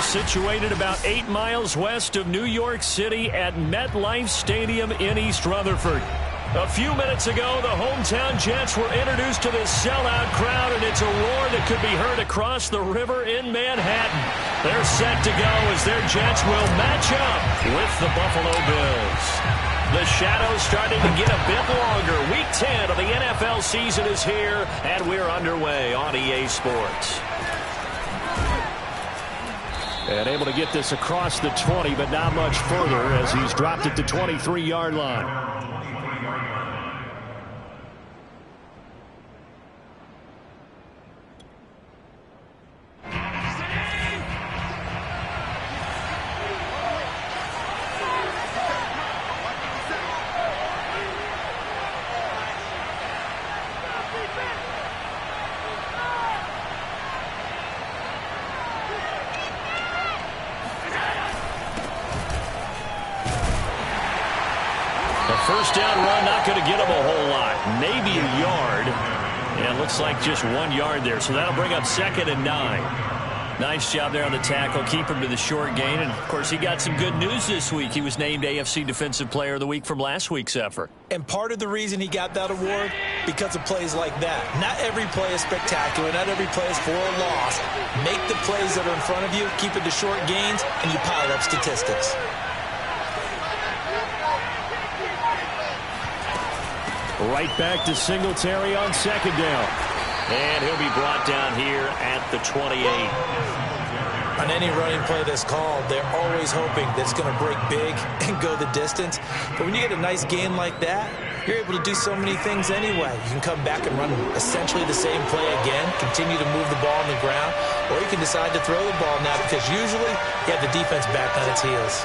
We're situated about 8 miles west of New York City at MetLife Stadium in East Rutherford. A few minutes ago, the hometown Jets were introduced to this sellout crowd, and it's a roar that could be heard across the river in Manhattan. They're set to go as their Jets will match up with the Buffalo Bills. The shadow's starting to get a bit longer. Week 10 of the NFL season is here, and we're underway on EA Sports. And able to get this across the 20, but not much further as he's dropped at the 23-yard line. First down run, not going to get him a whole lot. Maybe a yard. And it looks like just 1 yard there. So that'll bring up 2nd and 9. Nice job there on the tackle. Keep him to the short gain. And, of course, he got some good news this week. He was named AFC Defensive Player of the Week from last week's effort. And part of the reason he got that award, because of plays like that. Not every play is spectacular. Not every play is for a loss. Make the plays that are in front of you, keep it to short gains, and you pile up statistics. Right back to Singletary on 2nd down. And he'll be brought down here at the 28. On any running play that's called, they're always hoping that it's going to break big and go the distance. But when you get a nice gain like that, you're able to do so many things anyway. You can come back and run essentially the same play again, continue to move the ball on the ground, or you can decide to throw the ball now because usually you have the defense back on its heels.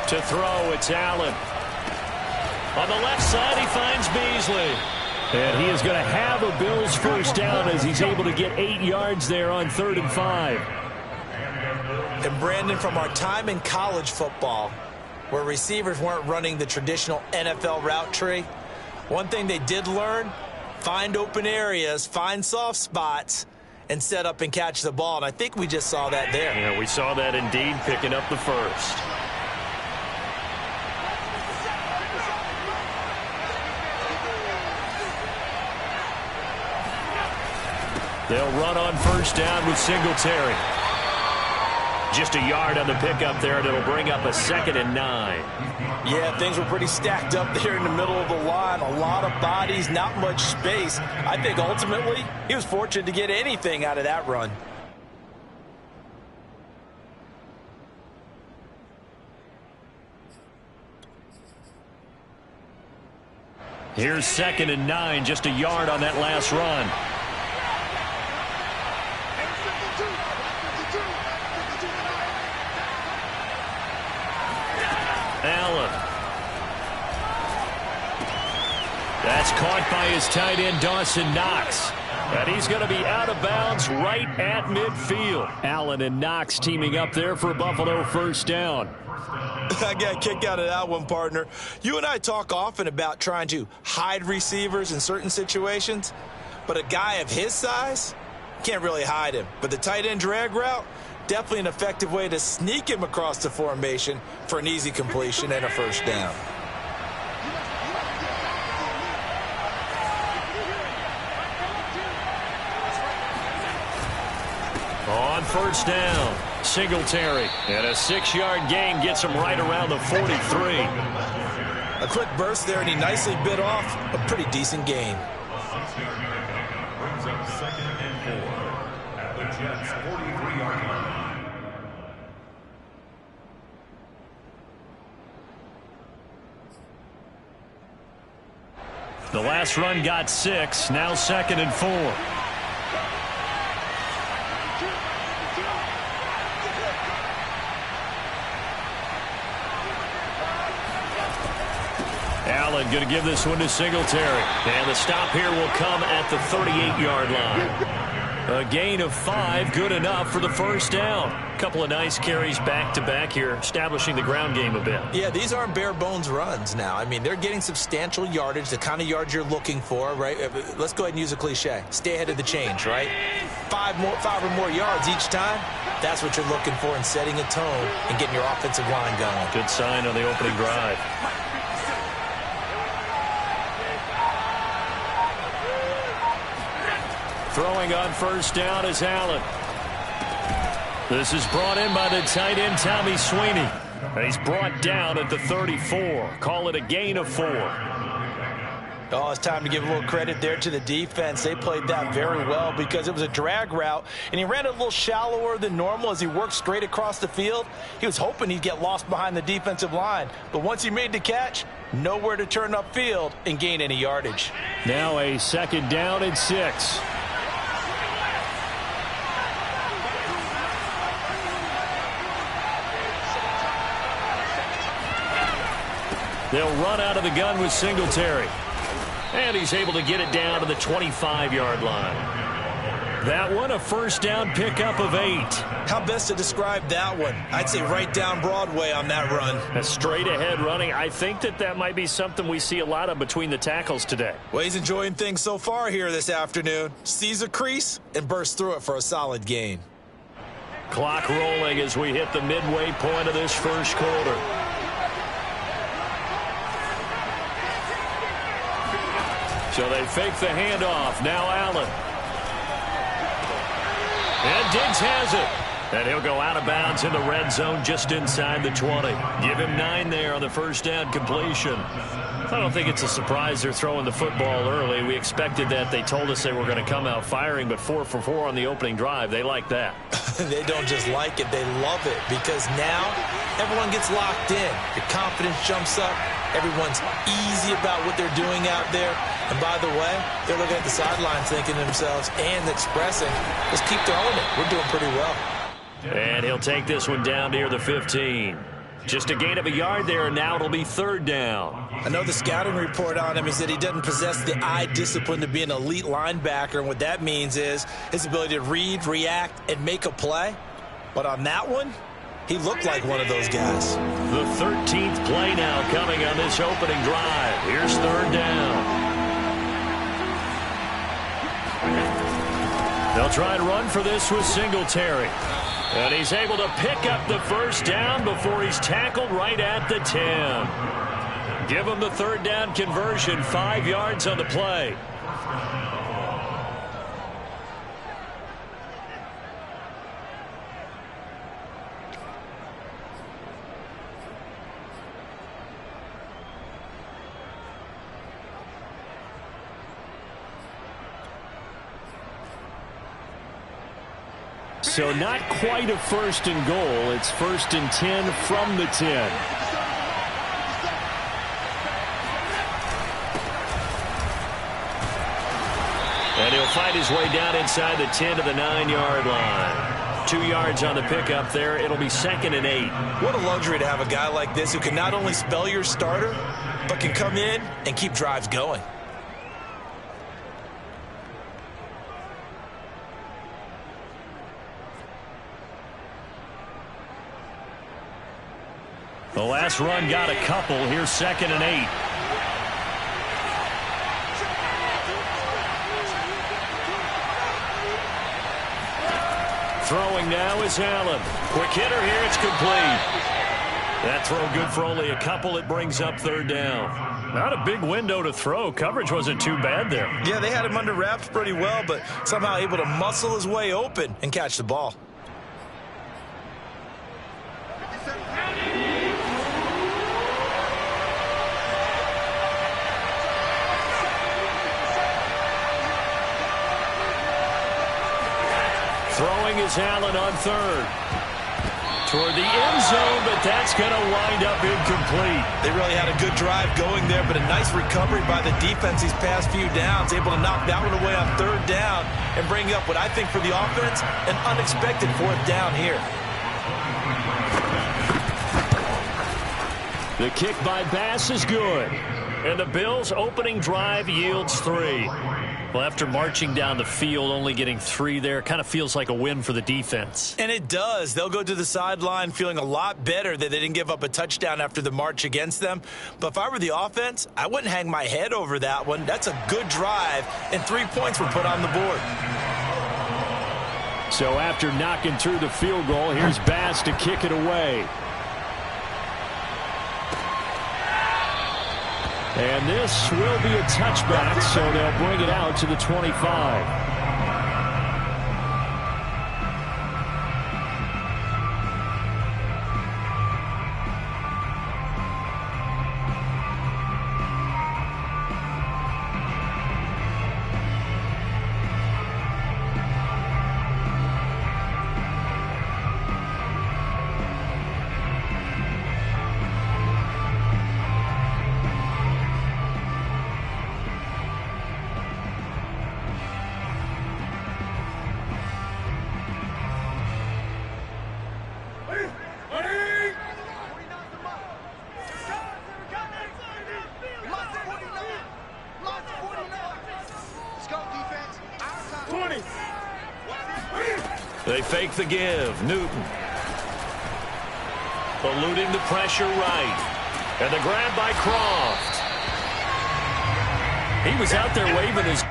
To throw, it's Allen. On the left side, he finds Beasley. And he is going to have a Bills first down as he's able to get 8 yards there on 3rd and 5. And Brandon, from our time in college football, where receivers weren't running the traditional NFL route tree, one thing they did learn, find open areas, find soft spots, and set up and catch the ball. And I think we just saw that there. Yeah, we saw that indeed, picking up the first. They'll run on first down with Singletary. Just a yard on the pickup there, and it'll bring up a 2nd and 9. Yeah, things were pretty stacked up there in the middle of the line. A lot of bodies, not much space. I think ultimately he was fortunate to get anything out of that run. Here's 2nd and 9, just a yard on that last run. Allen. That's caught by his tight end, Dawson Knox. And he's going to be out of bounds right at midfield. Allen and Knox teaming up there for a Buffalo first down. I got a kick out of that one, partner. You and I talk often about trying to hide receivers in certain situations, but a guy of his size can't really hide him. But the tight end drag route, definitely an effective way to sneak him across the formation for an easy completion and a first down. On first down, Singletary. And a 6-yard gain gets him right around the 43. A quick burst there, and he nicely bit off a pretty decent gain. Brings up 2nd and 4 at the Jets' 43-yard line. The last run got 6, now 2nd and 4. Allen going to give this one to Singletary. And the stop here will come at the 38-yard line. A gain of 5, good enough for the first down. A couple of nice carries back-to-back here, establishing the ground game a bit. Yeah, these aren't bare-bones runs now. I mean, they're getting substantial yardage, the kind of yards you're looking for, right? Let's go ahead and use a cliche. Stay ahead of the change, right? 5 or more yards each time. That's what you're looking for in setting a tone and getting your offensive line going. Good sign on the opening drive. Throwing on first down is Allen. This is brought in by the tight end, Tommy Sweeney. And he's brought down at the 34. Call it a gain of 4. Oh, it's time to give a little credit there to the defense. They played that very well because it was a drag route, and he ran it a little shallower than normal as he worked straight across the field. He was hoping he'd get lost behind the defensive line, but once he made the catch, nowhere to turn upfield and gain any yardage. Now a second down and 6. They'll run out of the gun with Singletary. And he's able to get it down to the 25-yard line. That one, a first down pickup of 8. How best to describe that one? I'd say right down Broadway on that run. A straight-ahead running. I think that might be something we see a lot of between the tackles today. Well, he's enjoying things so far here this afternoon. Sees a crease and bursts through it for a solid gain. Clock rolling as we hit the midway point of this first quarter. So they fake the handoff. Now Allen. And Diggs has it. And he'll go out of bounds in the red zone just inside the 20. Give him 9 there on the first down completion. I don't think it's a surprise they're throwing the football early. We expected that. They told us they were going to come out firing, but 4 for 4 on the opening drive. They like that. They don't just like it, they love it, because now everyone gets locked in. Your confidence jumps up. Everyone's easy about what they're doing out there. And by the way, they're looking at the sidelines thinking to themselves and expressing, let's keep throwing it. We're doing pretty well. And he'll take this one down near the 15. Just a gain of a yard there, and now it'll be third down. I know the scouting report on him is that he doesn't possess the eye discipline to be an elite linebacker, and what that means is his ability to read, react, and make a play. But on that one, he looked like one of those guys. The 13th play now coming on this opening drive. Here's third down. They'll try and run for this with Singletary. And he's able to pick up the first down before he's tackled right at the 10. Give him the third down conversion, 5 yards on the play. So not quite a first and goal. It's first and 10 from the 10. And he'll fight his way down inside the 10 to the 9-yard line. 2 yards on the pickup there. It'll be second and 8. What a luxury to have a guy like this who can not only spell your starter, but can come in and keep drives going. The last run got a couple. Here's second and 8. Throwing now is Allen. Quick hitter here. It's complete. That throw good for only a couple. It brings up third down. Not a big window to throw. Coverage wasn't too bad there. Yeah, they had him under wraps pretty well, but somehow able to muscle his way open and catch the ball. Throwing is Allen on third. Toward the end zone, but that's going to wind up incomplete. They really had a good drive going there, but a nice recovery by the defense these past few downs. Able to knock that one away on third down and bring up what I think for the offense, an unexpected fourth down here. The kick by Bass is good. And the Bills' opening drive yields 3. Well, after marching down the field, only getting 3 there, kind of feels like a win for the defense. And it does. They'll go to the sideline feeling a lot better that they didn't give up a touchdown after the march against them. But if I were the offense, I wouldn't hang my head over that one. That's a good drive, and 3 points were put on the board. So after knocking through the field goal, here's Bass to kick it away. And this will be a touchback, so they'll bring it out to the 25. They fake the give. Newton. Eluding the pressure right. And the grab by Croft. He was out there waving his...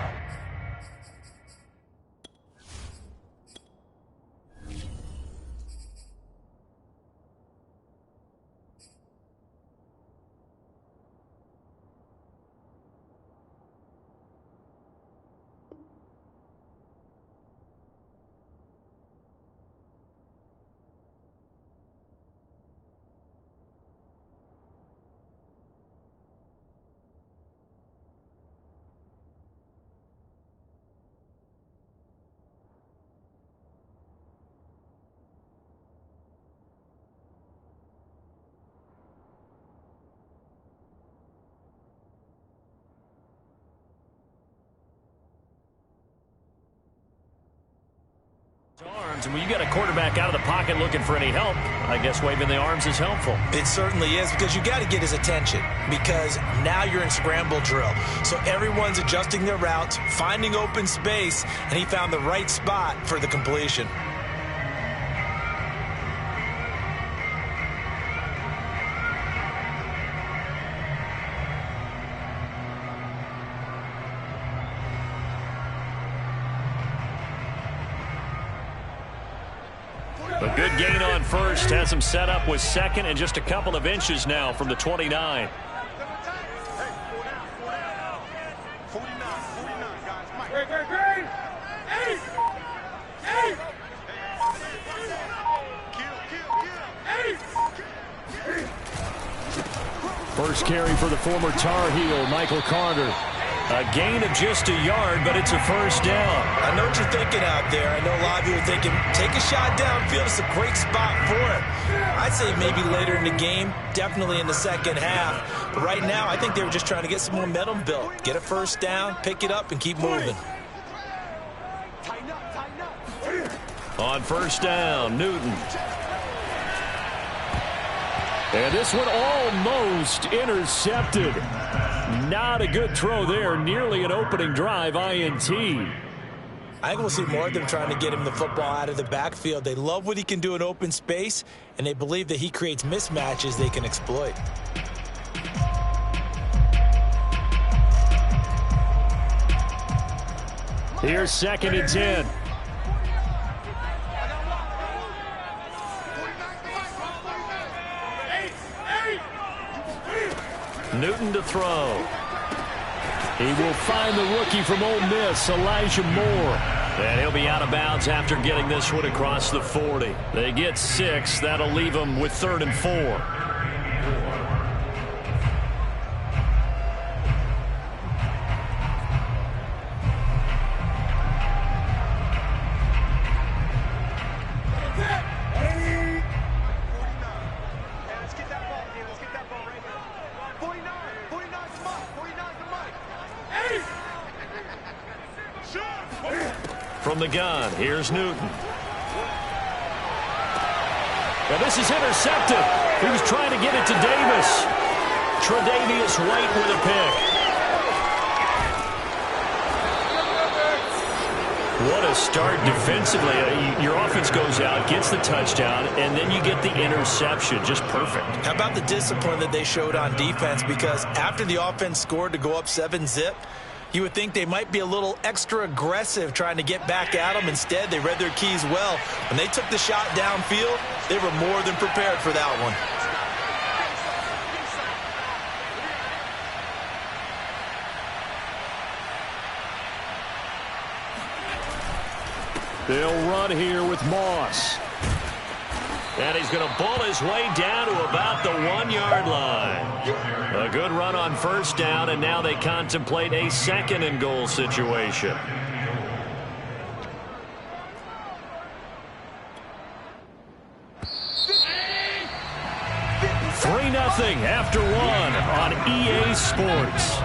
arms, and when you got a quarterback out of the pocket looking for any help, I guess waving the arms is helpful. It certainly is, because you got to get his attention, because now you're in scramble drill. So everyone's adjusting their routes, finding open space, and he found the right spot for the completion. A good gain on first has him set up with second and just a couple of inches now from the 29. First carry for the former Tar Heel, Michael Carter. A gain of just a yard, but it's a first down. I know what you're thinking out there. I know a lot of you are thinking, take a shot downfield. It's a great spot for it. I'd say maybe later in the game, definitely in the second half. But right now, I think they were just trying to get some momentum built. Get a first down, pick it up, and keep moving. On first down, Newton. And this one almost intercepted. Not a good throw there. Nearly an opening drive INT. I think we'll see more of them trying to get him the football out of the backfield. They love what he can do in open space, and they believe that he creates mismatches they can exploit. Here's 2nd and 10. Newton to throw. He will find the rookie from Ole Miss, Elijah Moore. And he'll be out of bounds after getting this one across the 40. They get 6. That'll leave them with 3rd and 4. From the gun, here's Newton. And this is intercepted. He was trying to get it to Davis. Tre'Davious White with a pick. What a start defensively. Your offense goes out, gets the touchdown, and then you get the interception. Just perfect. How about the discipline that they showed on defense? Because after the offense scored to go up 7-zip, you would think they might be a little extra aggressive trying to get back at them. Instead, they read their keys well. When they took the shot downfield, they were more than prepared for that one. They'll run here with Moss. And he's going to ball his way down to about the 1-yard line. A good run on first down, and now they contemplate a 2nd-and-goal situation. 3-0 after 1 on EA Sports.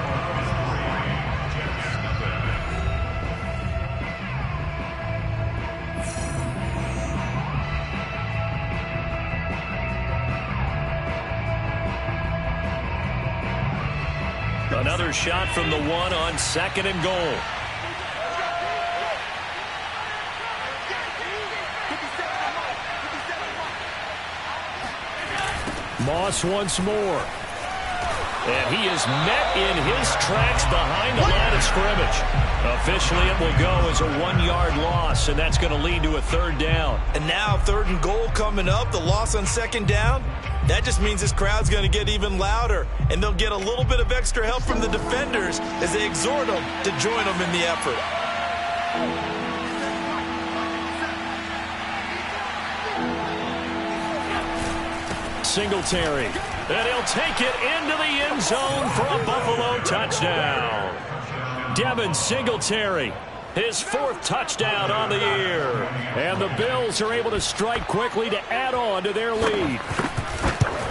Another shot from the 1 on 2nd-and-goal. Moss once more. And he is met in his tracks behind the line of scrimmage. Officially, it will go as a 1-yard loss, and that's going to lead to a 3rd down. And now 3rd and goal coming up, the loss on 2nd down. That just means this crowd's going to get even louder, and they'll get a little bit of extra help from the defenders as they exhort them to join them in the effort. Singletary, and he'll take it into the end zone for a Buffalo touchdown. Devin Singletary, his 4th touchdown on the year. And the Bills are able to strike quickly to add on to their lead.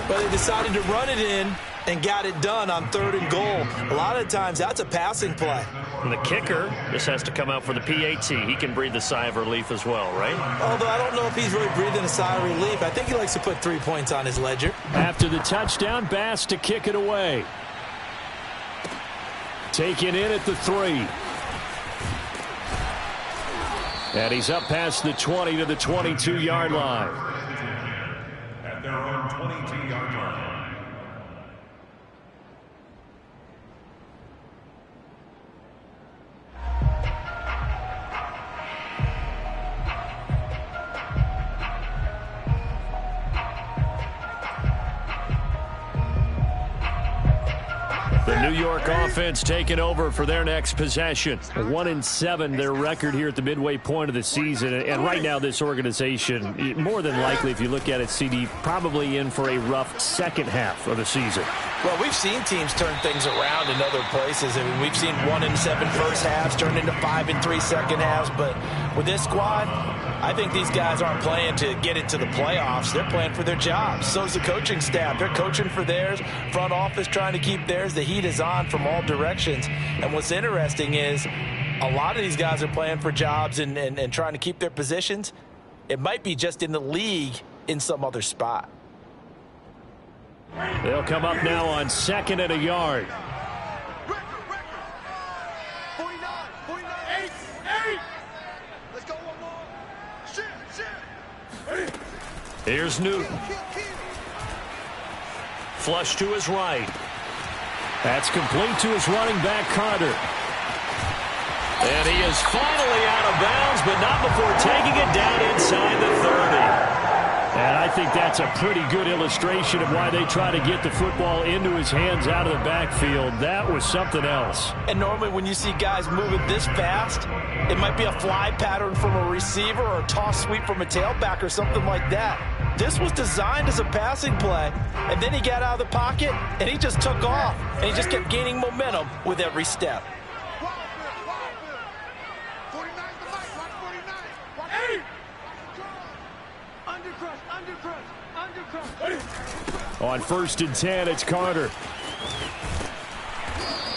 But they decided to run it in and got it done on 3rd and goal. A lot of times, that's a passing play. And the kicker just has to come out for the PAT. He can breathe a sigh of relief as well, right? Although I don't know if he's really breathing a sigh of relief. I think he likes to put 3 points on his ledger. After the touchdown, Bass to kick it away. Taken in at the 3. And he's up past the 20 to the 22-yard line. At their own 22-yard line. The New York offense taking over for their next possession. 1-7, their record here at the midway point of the season. And right now, this organization, more than likely, if you look at it, CD, probably in for a rough second half of the season. Well, we've seen teams turn things around in other places. I mean, we've seen 1-7 first halves turn into 5-3 second halves. But with this squad, I think these guys aren't playing to get into the playoffs. They're playing for their jobs. So's the coaching staff. They're coaching for theirs. Front office trying to keep theirs. The heat is on from all directions. And what's interesting is a lot of these guys are playing for jobs and trying to keep their positions. It might be just in the league in some other spot. They'll come up now on 2nd and a yard. Here's Newton. Flush to his right. That's complete to his running back, Carter. And he is finally out of bounds, but not before taking it down inside the 30. And I think that's a pretty good illustration of why they try to get the football into his hands out of the backfield. That was something else. And normally when you see guys moving this fast, it might be a fly pattern from a receiver or a toss sweep from a tailback or something like that. This was designed as a passing play, and then he got out of the pocket, and he just took off, and he just kept gaining momentum with every step. On 1st and 10, it's Carter.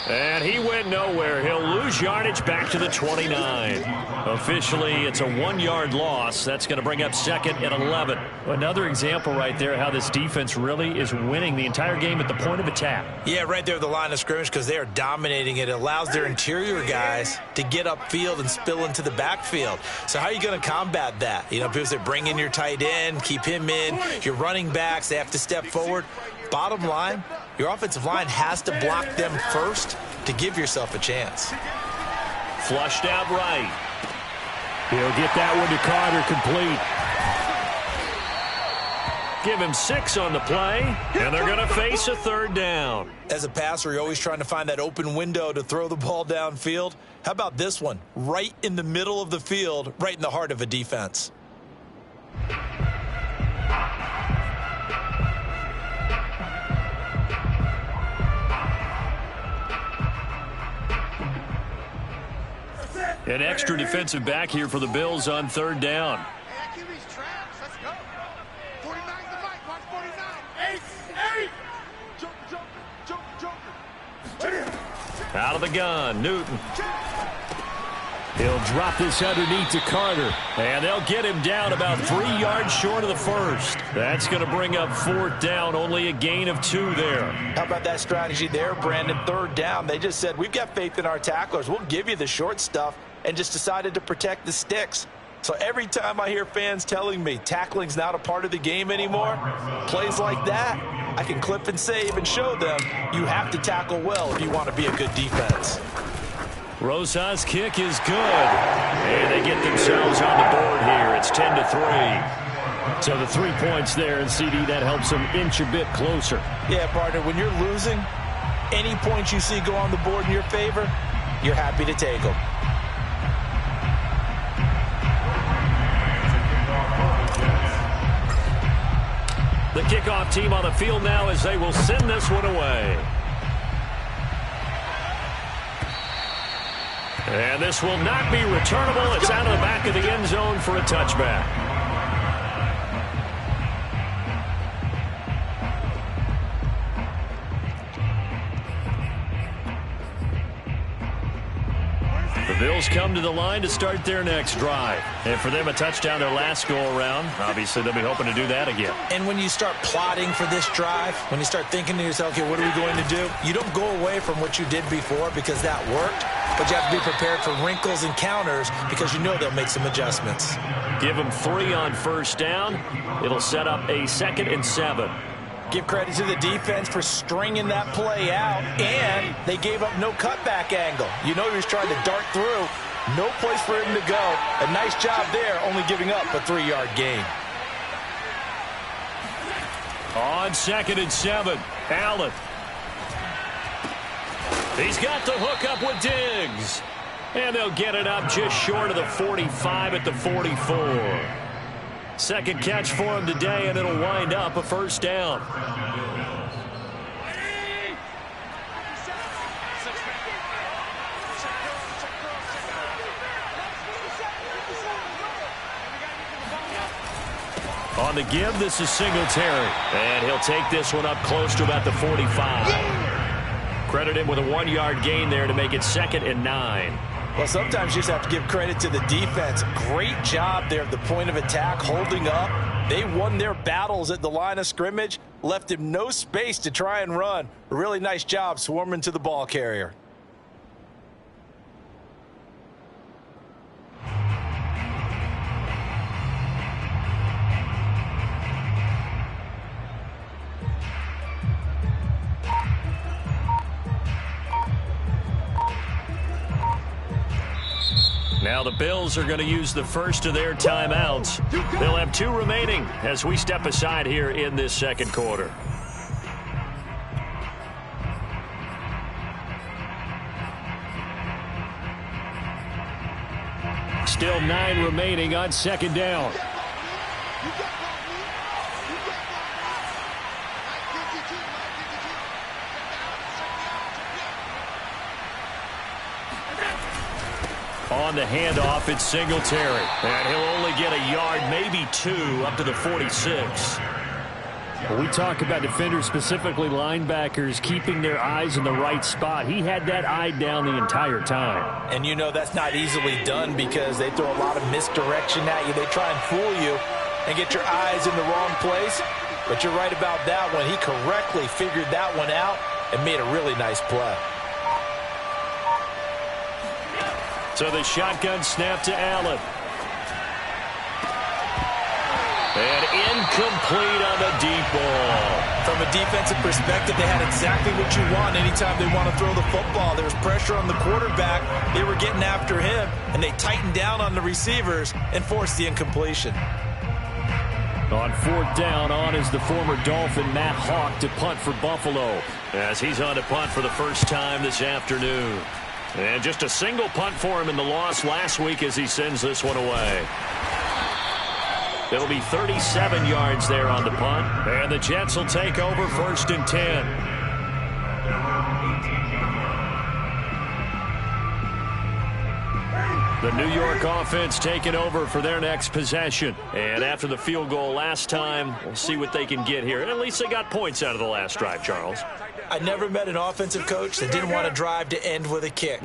And he went nowhere. He'll lose yardage back to the 29. Officially, it's a 1-yard loss. That's going to bring up 2nd and 11. Another example right there how this defense really is winning the entire game at the point of attack. Yeah, right there at the line of scrimmage because they are dominating it. It allows their interior guys to get upfield and spill into the backfield. So how are you going to combat that? You know, people say bring in your tight end, keep him in. Your running backs, they have to step forward. Bottom line, your offensive line has to block them first to give yourself a chance. Flushed out right. He'll get that one to Carter, complete. Give him 6 on the play, and they're going to face a 3rd down. As a passer, you're always trying to find that open window to throw the ball downfield. How about this one? Right in the middle of the field, right in the heart of a defense. An extra defensive back here for the Bills on 3rd down. Out of the gun, Newton. He'll drop this underneath to Carter. And they'll get him down about 3 yards short of the first. That's going to bring up 4th down, only a gain of 2 there. How about that strategy there, Brandon? 3rd down. They just said, we've got faith in our tacklers. We'll give you the short stuff, and just decided to protect the sticks. So every time I hear fans telling me tackling's not a part of the game anymore, plays like that, I can clip and save and show them you have to tackle well if you want to be a good defense. Rzsl's kick is good. And they get themselves on the board here. It's 10-3. So the 3 points there, and CD, that helps them inch a bit closer. Yeah, partner, when you're losing, any points you see go on the board in your favor, you're happy to take them. The kickoff team on the field now as they will send this one away. And this will not be returnable. It's out of the back of the end zone for a touchback. The Bills come to the line to start their next drive. And for them, a touchdown their last go-around. Obviously, they'll be hoping to do that again. And when you start plotting for this drive, when you start thinking to yourself, okay, what are we going to do? You don't go away from what you did before because that worked, but you have to be prepared for wrinkles and counters because you know they'll make some adjustments. Give them 3 on 1st down. It'll set up a 2nd and 7. Give credit to the defense for stringing that play out, and they gave up no cutback angle. You know he was trying to dart through. No place for him to go. A nice job there, only giving up a 3-yard gain. On 2nd and 7, Allen. He's got the hook up with Diggs. And they'll get it up just short of the 45 at the 44. Second catch for him today, and it'll wind up a 1st down. On the give, this is Singletary. And he'll take this one up close to about the 45. Credit him with a 1-yard gain there to make it 2nd and 9. Well, sometimes you just have to give credit to the defense. Great job there at the point of attack, holding up. They won their battles at the line of scrimmage, left him no space to try and run. A really nice job swarming to the ball carrier. Now the Bills are going to use the first of their timeouts. They'll have 2 remaining as we step aside here in this 2nd quarter. Still 9 remaining on 2nd down. On the handoff, it's Singletary. And he'll only get a yard, maybe 2, up to the 46. When we talk about defenders, specifically linebackers, keeping their eyes in the right spot. He had that eye down the entire time. And you know that's not easily done because they throw a lot of misdirection at you. They try and fool you and get your eyes in the wrong place. But you're right about that one. He correctly figured that one out and made a really nice play. So the shotgun snap to Allen. And incomplete on the deep ball. From a defensive perspective, they had exactly what you want anytime they want to throw the football. There was pressure on the quarterback. They were getting after him, and they tightened down on the receivers and forced the incompletion. On fourth down, on is the former Dolphin Matt Hawk to punt for Buffalo, as he's on to punt for the first time this afternoon. And just a single punt for him in the loss last week as he sends this one away. It'll be 37 yards there on the punt. And the Jets will take over 1st and 10. The New York offense taking over for their next possession. And after the field goal last time, we'll see what they can get here. At least they got points out of the last drive, Charles. I never met an offensive coach that didn't want to drive to end with a kick.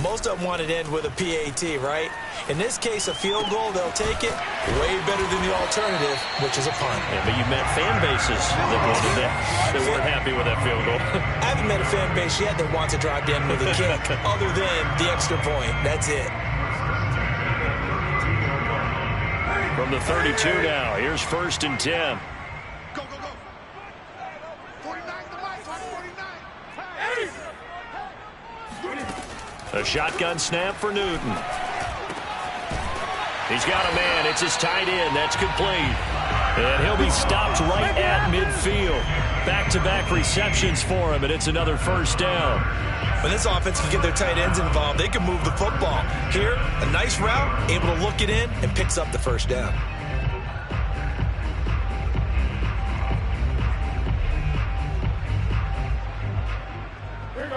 Most of them wanted to end with a PAT, right? In this case, a field goal, they'll take it way better than the alternative, which is a punt. Yeah, but you met fan bases that wanted that. They weren't happy with that field goal. I haven't met a fan base yet that wants to drive to end with a kick other than the extra point. That's it. From the 32 now, here's 1st and 10. A shotgun snap for Newton. He's got a man. It's his tight end. That's complete. And he'll be stopped right at midfield. Back-to-back receptions for him, and it's another 1st down. When this offense can get their tight ends involved, they can move the football. Here, a nice route, able to look it in, and picks up the 1st down.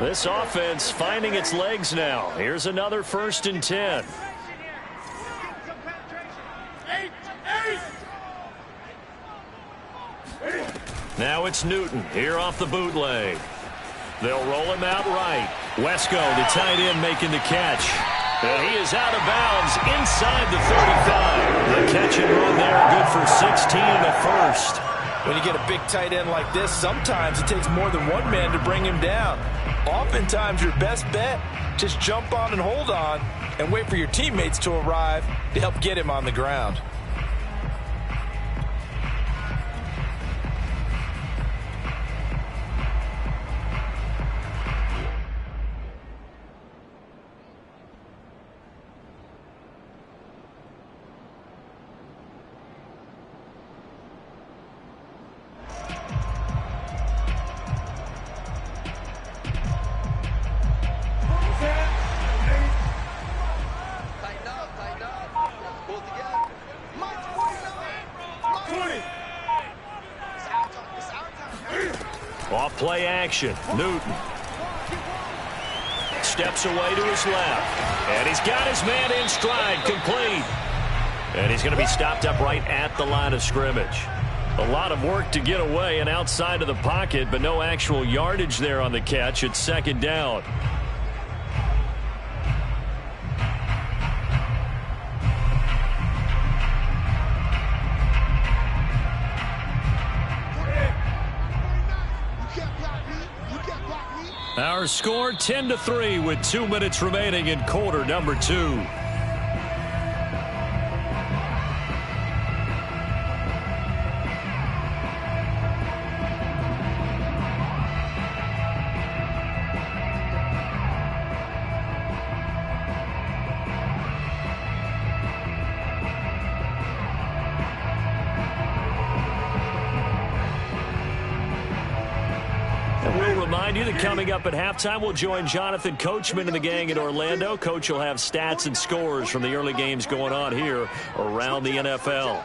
This offense finding its legs now. Here's another 1st and 10. Now it's Newton here off the bootleg. They'll roll him out right. Wesco, the tight end, making the catch. And he is out of bounds inside the 35. The catch and run there, good for 16 and a 1st. When you get a big tight end like this, sometimes it takes more than one man to bring him down. Oftentimes, your best bet, just jump on and hold on and wait for your teammates to arrive to help get him on the ground. Off play action. Newton steps away to his left. And he's got his man in stride, complete. And he's going to be stopped up right at the line of scrimmage. A lot of work to get away and outside of the pocket, but no actual yardage there on the catch. It's 2nd down. Our score 10-3 with 2 minutes remaining in quarter number 2. You that coming up at halftime, we'll join Jonathan Coachman and the gang in Orlando. Coach will have stats and scores from the early games going on here around the NFL.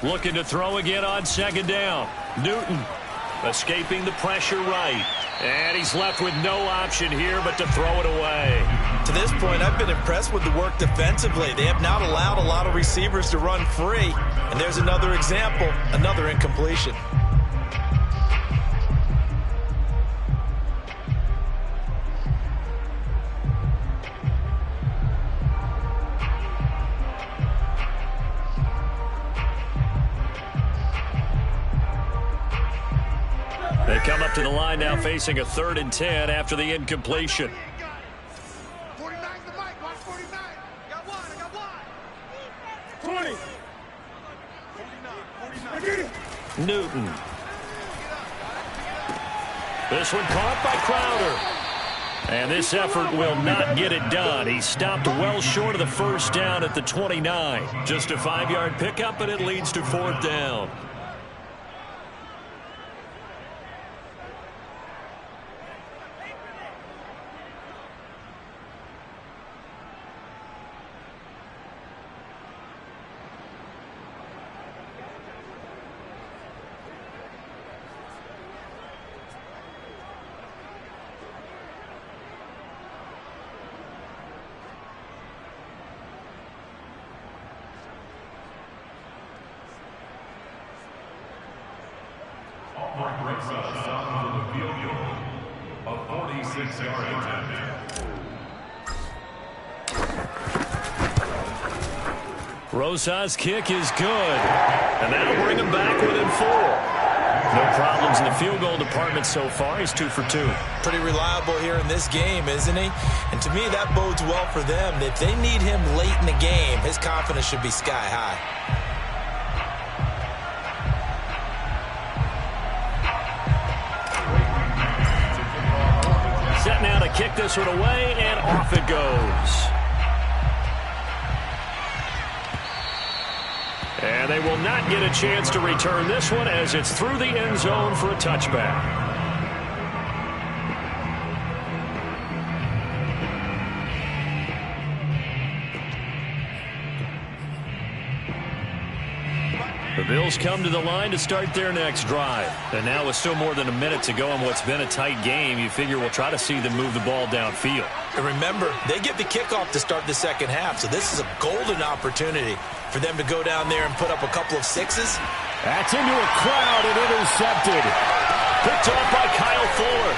Looking to throw again on 2nd down. Newton escaping the pressure right. And he's left with no option here but to throw it away. To this point, I've been impressed with the work defensively. They have not allowed a lot of receivers to run free. And there's another example, another incompletion. They come up to the line now facing a 3rd and 10 after the incompletion. 49's the mic, watch 49. Got one, I got one. 20. 49. Newton. This one caught by Crowder. And this effort will not get it done. He stopped well short of the first down at the 29. Just a 5-yard pickup, and it leads to 4th down. Rzsl's kick is good, and that'll bring him back within 4. No problems in the field goal department so far. He's 2 for 2. Pretty reliable here in this game, isn't he? And to me, that bodes well for them. If they need him late in the game, his confidence should be sky high. Set now to kick this one away, and off it goes. And they will not get a chance to return this one as it's through the end zone for a touchback. The Bills come to the line to start their next drive. And now with still more than a minute to go in what's been a tight game, you figure we'll try to see them move the ball downfield. And remember, they get the kickoff to start the second half, so this is a golden opportunity for them to go down there and put up a couple of 6s. That's into a crowd and intercepted. Picked off by Kyle Fuller.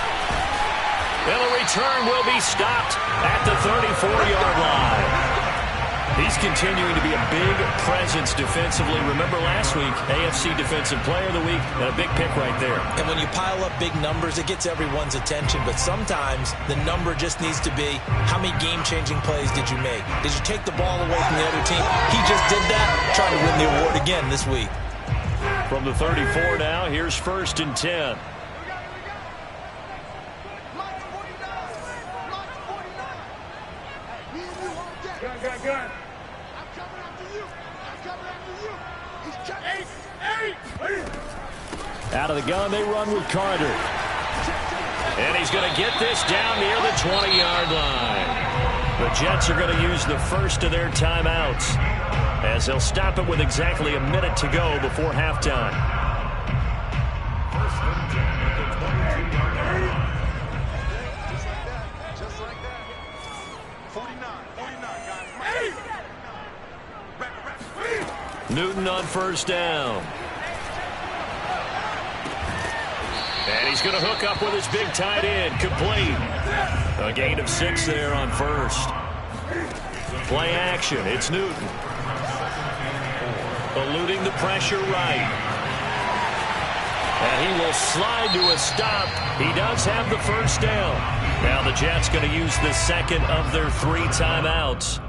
And the return will be stopped at the 34-yard line. He's continuing to be a big presence defensively. Remember last week, AFC Defensive Player of the Week, and a big pick right there. And when you pile up big numbers, it gets everyone's attention. But sometimes the number just needs to be, how many game-changing plays did you make? Did you take the ball away from the other team? He just did that, trying to win the award again this week. From the 34 now, here's 1st and 10. Gun. Out of the gun, they run with Carter. And he's going to get this down near the 20-yard line. The Jets are going to use the first of their timeouts as they'll stop it with exactly a minute to go before halftime. Just like that. 49, guys. Newton on 1st down. And he's going to hook up with his big tight end. Complete. A gain of 6 there on 1st. Play action. It's Newton. Eluding the pressure right. And he will slide to a stop. He does have the 1st down. Now the Jets going to use the second of their 3 timeouts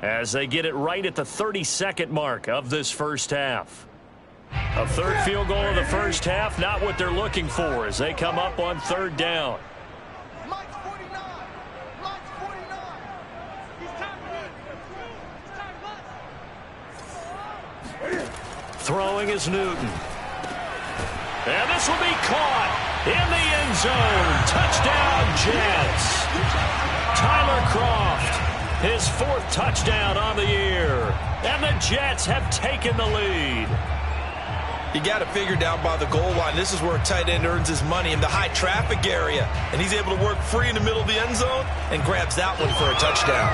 as they get it right at the 32nd mark of this first half. A 3rd field goal of the first half, not what they're looking for as they come up on 3rd down. Mike's 49. Mike's 49. He's time. Throwing is Newton. And this will be caught in the end zone. Touchdown, Jets. Tyler Kroft, his 4th touchdown on the year. And the Jets have taken the lead. You got to figure down by the goal line. This is where a tight end earns his money in the high traffic area. And he's able to work free in the middle of the end zone and grabs that one for a touchdown.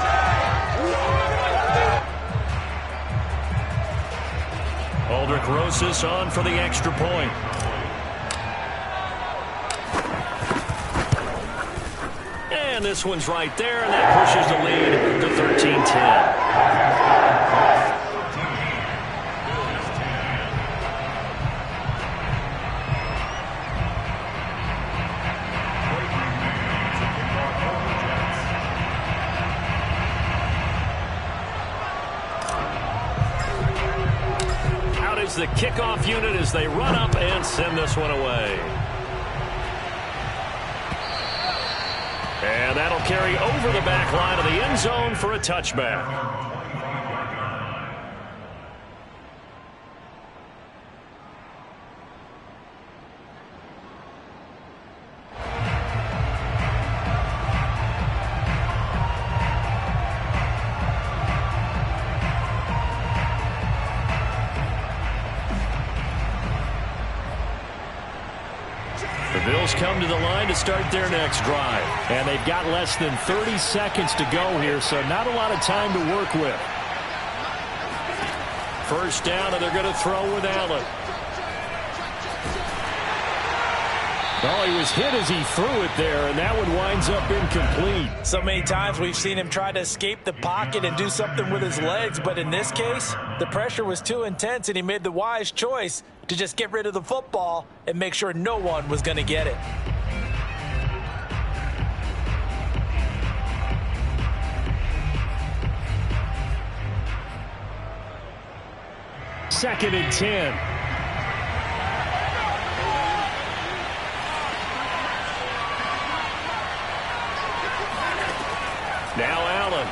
Aldrich Rosas on for the extra point. And this one's right there, and that pushes the lead to 13-10. The kickoff unit as they run up and send this one away. And that'll carry over the back line of the end zone for a touchback. Bills come to the line to start their next drive. And they've got less than 30 seconds to go here, so not a lot of time to work with. First down, and they're going to throw with Allen. Well, he was hit as he threw it there, and that one winds up incomplete. So many times we've seen him try to escape the pocket and do something with his legs, but in this case, the pressure was too intense, and he made the wise choice to just get rid of the football and make sure no one was going to get it. Second and 10. Now Allen.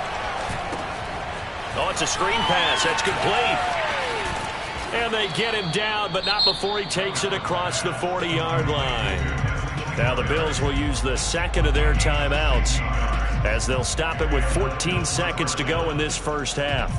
Oh, it's a screen pass. That's complete. And they get him down, but not before he takes it across the 40-yard line. Now the Bills will use the second of their timeouts as they'll stop it with 14 seconds to go in this first half.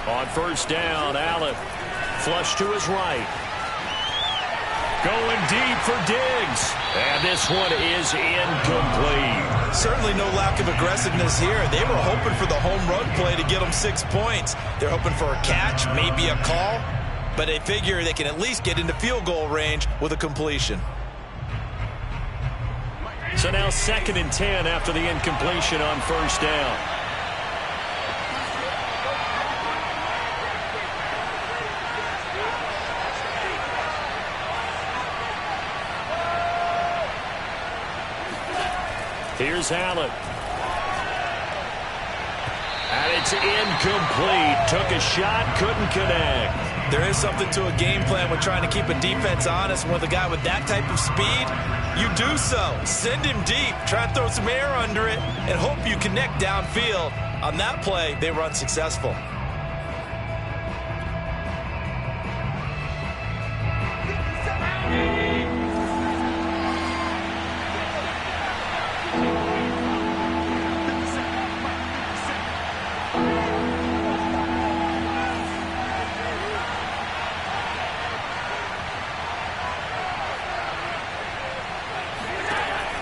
On first down, Allen flush to his right. Going deep for Diggs. And this one is incomplete. Certainly no lack of aggressiveness here. They were hoping for the home run play to get them 6 points. They're hoping for a catch, maybe a call, but they figure they can at least get into field goal range with a completion. So now second and 10 after the incompletion on first down. Here's Allen. And it's incomplete. Took a shot, couldn't connect. There is something to a game plan with trying to keep a defense honest. With a guy with that type of speed, you do so. Send him deep. Try and throw some air under it and hope you connect downfield. On that play, they were unsuccessful.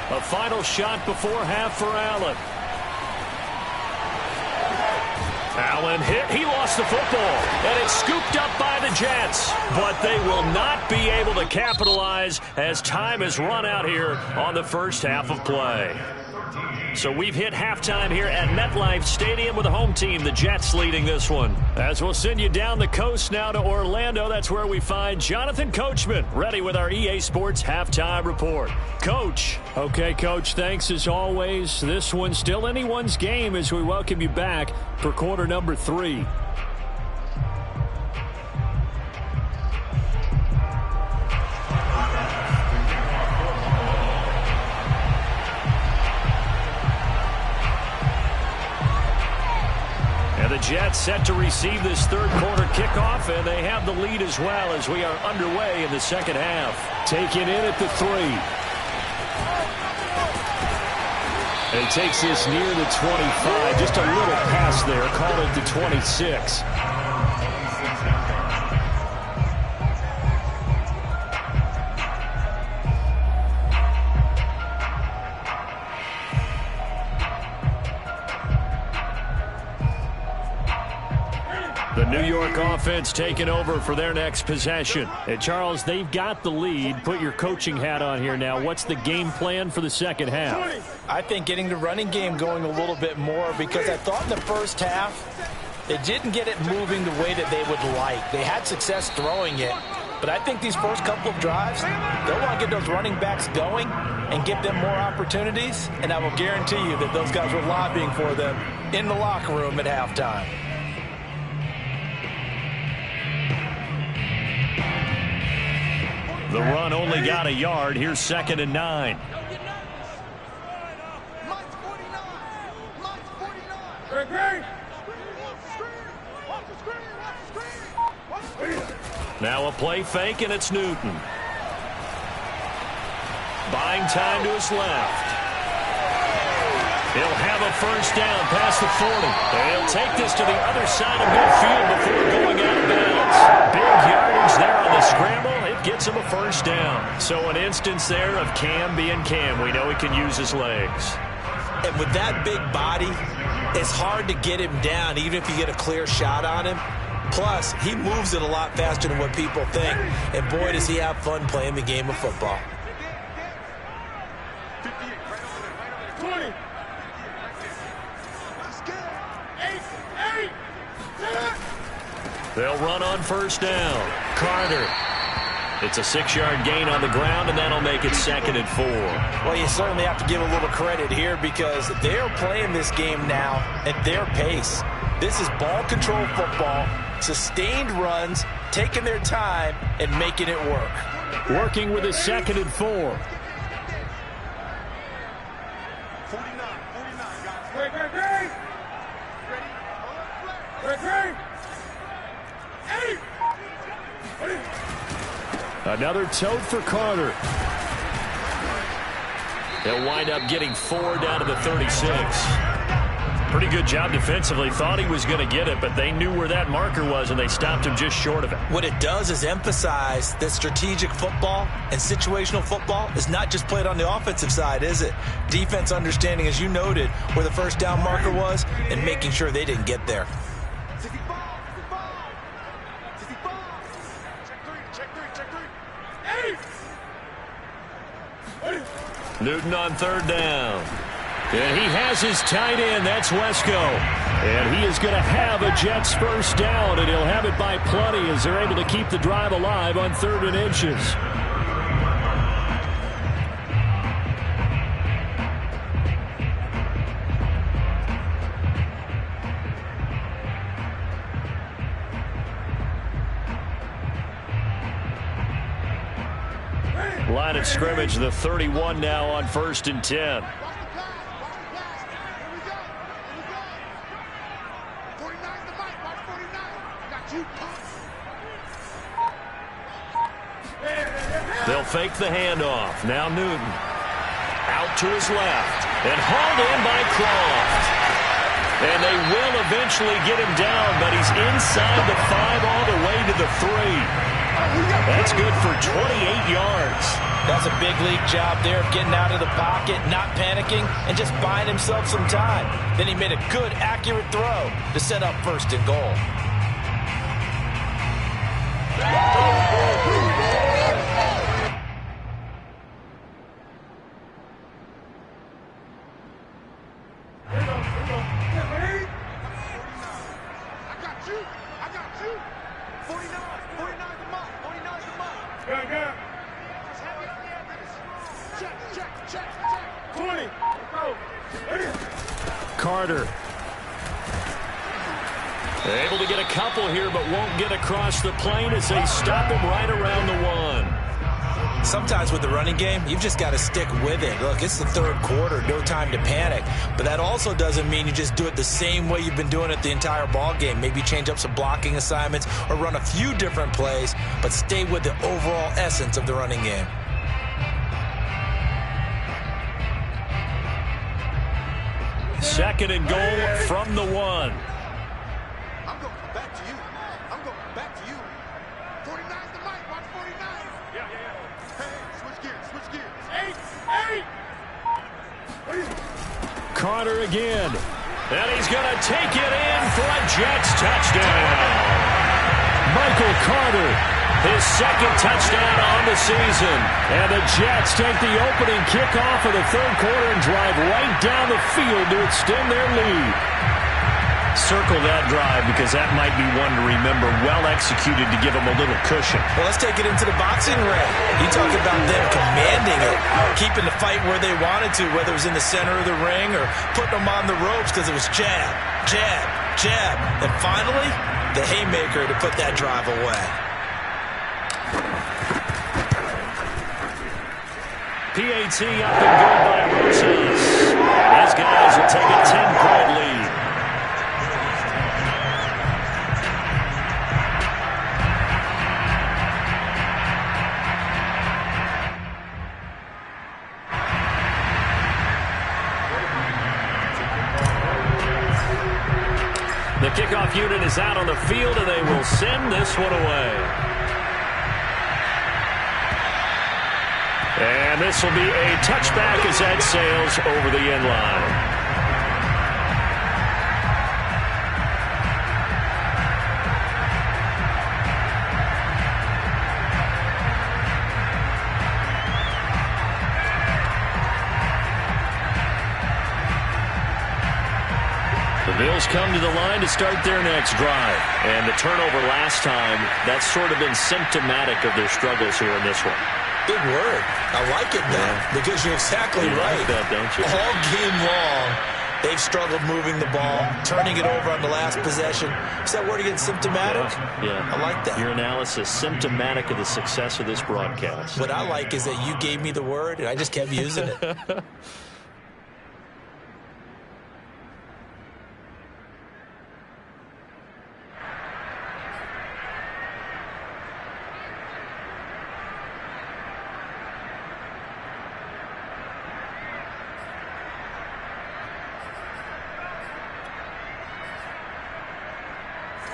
A final shot before half for Allen. Allen hit. He lost the football. And it's scooped up by the Jets. But they will not be able to capitalize as time has run out here on the first half of play. So we've hit halftime here at MetLife Stadium with the home team, the Jets, leading this one. As we'll send you down the coast now to Orlando, that's where we find Jonathan Coachman, ready with our EA Sports halftime report. Coach. Okay, Coach, thanks as always. This one's still anyone's game as we welcome you back for quarter number 3. Jets set to receive this third quarter kickoff, and they have the lead as well as we are underway in the second half. Taken in at the 3. And takes this near the 25. Just a little pass there. Call it the 26. The New York offense taking over for their next possession. And Charles, they've got the lead. Put your coaching hat on here now. What's the game plan for the second half? I think getting the running game going a little bit more, because I thought in the first half they didn't get it moving the way that they would like. They had success throwing it, but I think these first couple of drives, they'll want to get those running backs going and give them more opportunities, and I will guarantee you that those guys were lobbying for them in the locker room at halftime. The run only got a yard. Here's 2nd and 9. Now a play fake, and it's Newton. Buying time to his left. He'll have a first down past the 40. He'll take this to the other side of midfield before going out of bounds. Big yardage there on the scramble. It gets him a first down. So an instance there of Cam being Cam. We know he can use his legs. And with that big body, it's hard to get him down, even if you get a clear shot on him. Plus, he moves it a lot faster than what people think. And boy, does he have fun playing the game of football. 20. They'll run on first down. Carter. It's a 6-yard gain on the ground, and that'll make it 2nd and 4. Well, you certainly have to give a little credit here, because they're playing this game now at their pace. This is ball control football, sustained runs, taking their time, and making it work. Working with a 2nd and 4. 49, guys. Ready? Another tote for Carter. They'll wind up getting 4 down to the 36. Pretty good job defensively. Thought he was going to get it, but they knew where that marker was, and they stopped him just short of it. What it does is emphasize that strategic football and situational football is not just played on the offensive side, is it? Defense understanding, as you noted, where the first down marker was and making sure they didn't get there. Newton on 3rd down. And he has his tight end. That's Wesco. And he is going to have a Jets first down, and he'll have it by plenty as they're able to keep the drive alive on 3rd and inches. Line of scrimmage, the 31 now on 1st and 10. They'll fake the handoff. Now Newton. Out to his left. And hauled in by Croft. And they will eventually get him down, but he's inside the 5 all the way to the 3. That's good for 28 yards. That's a big league job there of getting out of the pocket, not panicking, and just buying himself some time. Then he made a good, accurate throw to set up 1st and goal. Carter. They're able to get a couple here, but won't get across the plane as they stop him right around the 1. Sometimes with the running game, you've just got to stick with it. Look, it's the third quarter, no time to panic. But that also doesn't mean you just do it the same way you've been doing it the entire ball game. Maybe change up some blocking assignments or run a few different plays, but stay with the overall essence of the running game. Second and goal from the 1. I'm going back to you. I'm going back to you. 49's the mic. Watch 49. Yeah. Hey, switch gears. 8. Carter again. And he's going to take it in for a Jets touchdown. Michael Carter, his second touchdown on the season. And the Jets take the opening kickoff of the third quarter and drive right down the field to extend their lead. Circle that drive because that might be one to remember. Well executed to give them a little cushion. Well, let's take it into the boxing ring. You talk about them commanding it, keeping the fight where they wanted to, whether it was in the center of the ring or putting them on the ropes because it was jab, jab, jab. And finally, the haymaker to put that drive away. PAT up and good by Rzsl. These guys will take a 10-point lead. The kickoff unit is out on the field, and they will send this one away. And this will be a touchback as that sails over the end line. The Bills come to the line to start their next drive. And the turnover last time, that's sort of been symptomatic of their struggles here in this one. Big word. I like it, though, because you're exactly right. Like that, don't you? All game long, they've struggled moving the ball, turning it over on the last possession. Is that word again, symptomatic? Yeah. I like that. Your analysis, symptomatic of the success of this broadcast. What I like is that you gave me the word, and I just kept using it.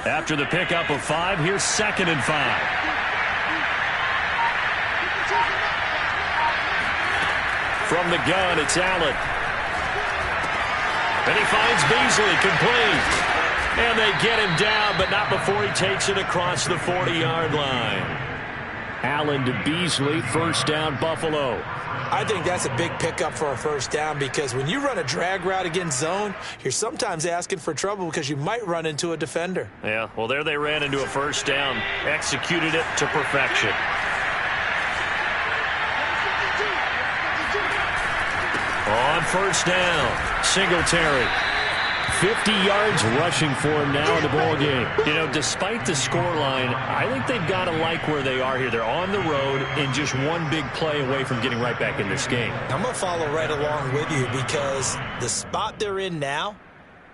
After the pickup of 5, here's 2nd and 5. From the gun, it's Allen. And he finds Beasley complete. And they get him down, but not before he takes it across the 40-yard line. Allen to Beasley, first down, Buffalo. I think that's a big pickup for a first down because when you run a drag route against zone, you're sometimes asking for trouble because you might run into a defender. Yeah, well, there they ran into a first down, executed it to perfection. On first down, Singletary. 50 yards rushing for him now in the ball game. You know, despite the scoreline, I think they've got to like where they are here. They're on the road and just one big play away from getting right back in this game. I'm going to follow right along with you because the spot they're in now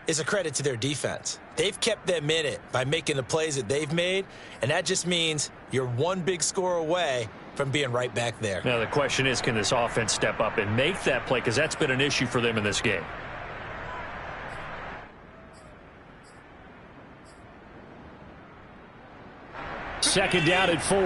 is a credit to their defense. They've kept them in it by making the plays that they've made, and that just means you're one big score away from being right back there. Now, the question is, can this offense step up and make that play? Because that's been an issue for them in this game. Second down at 4.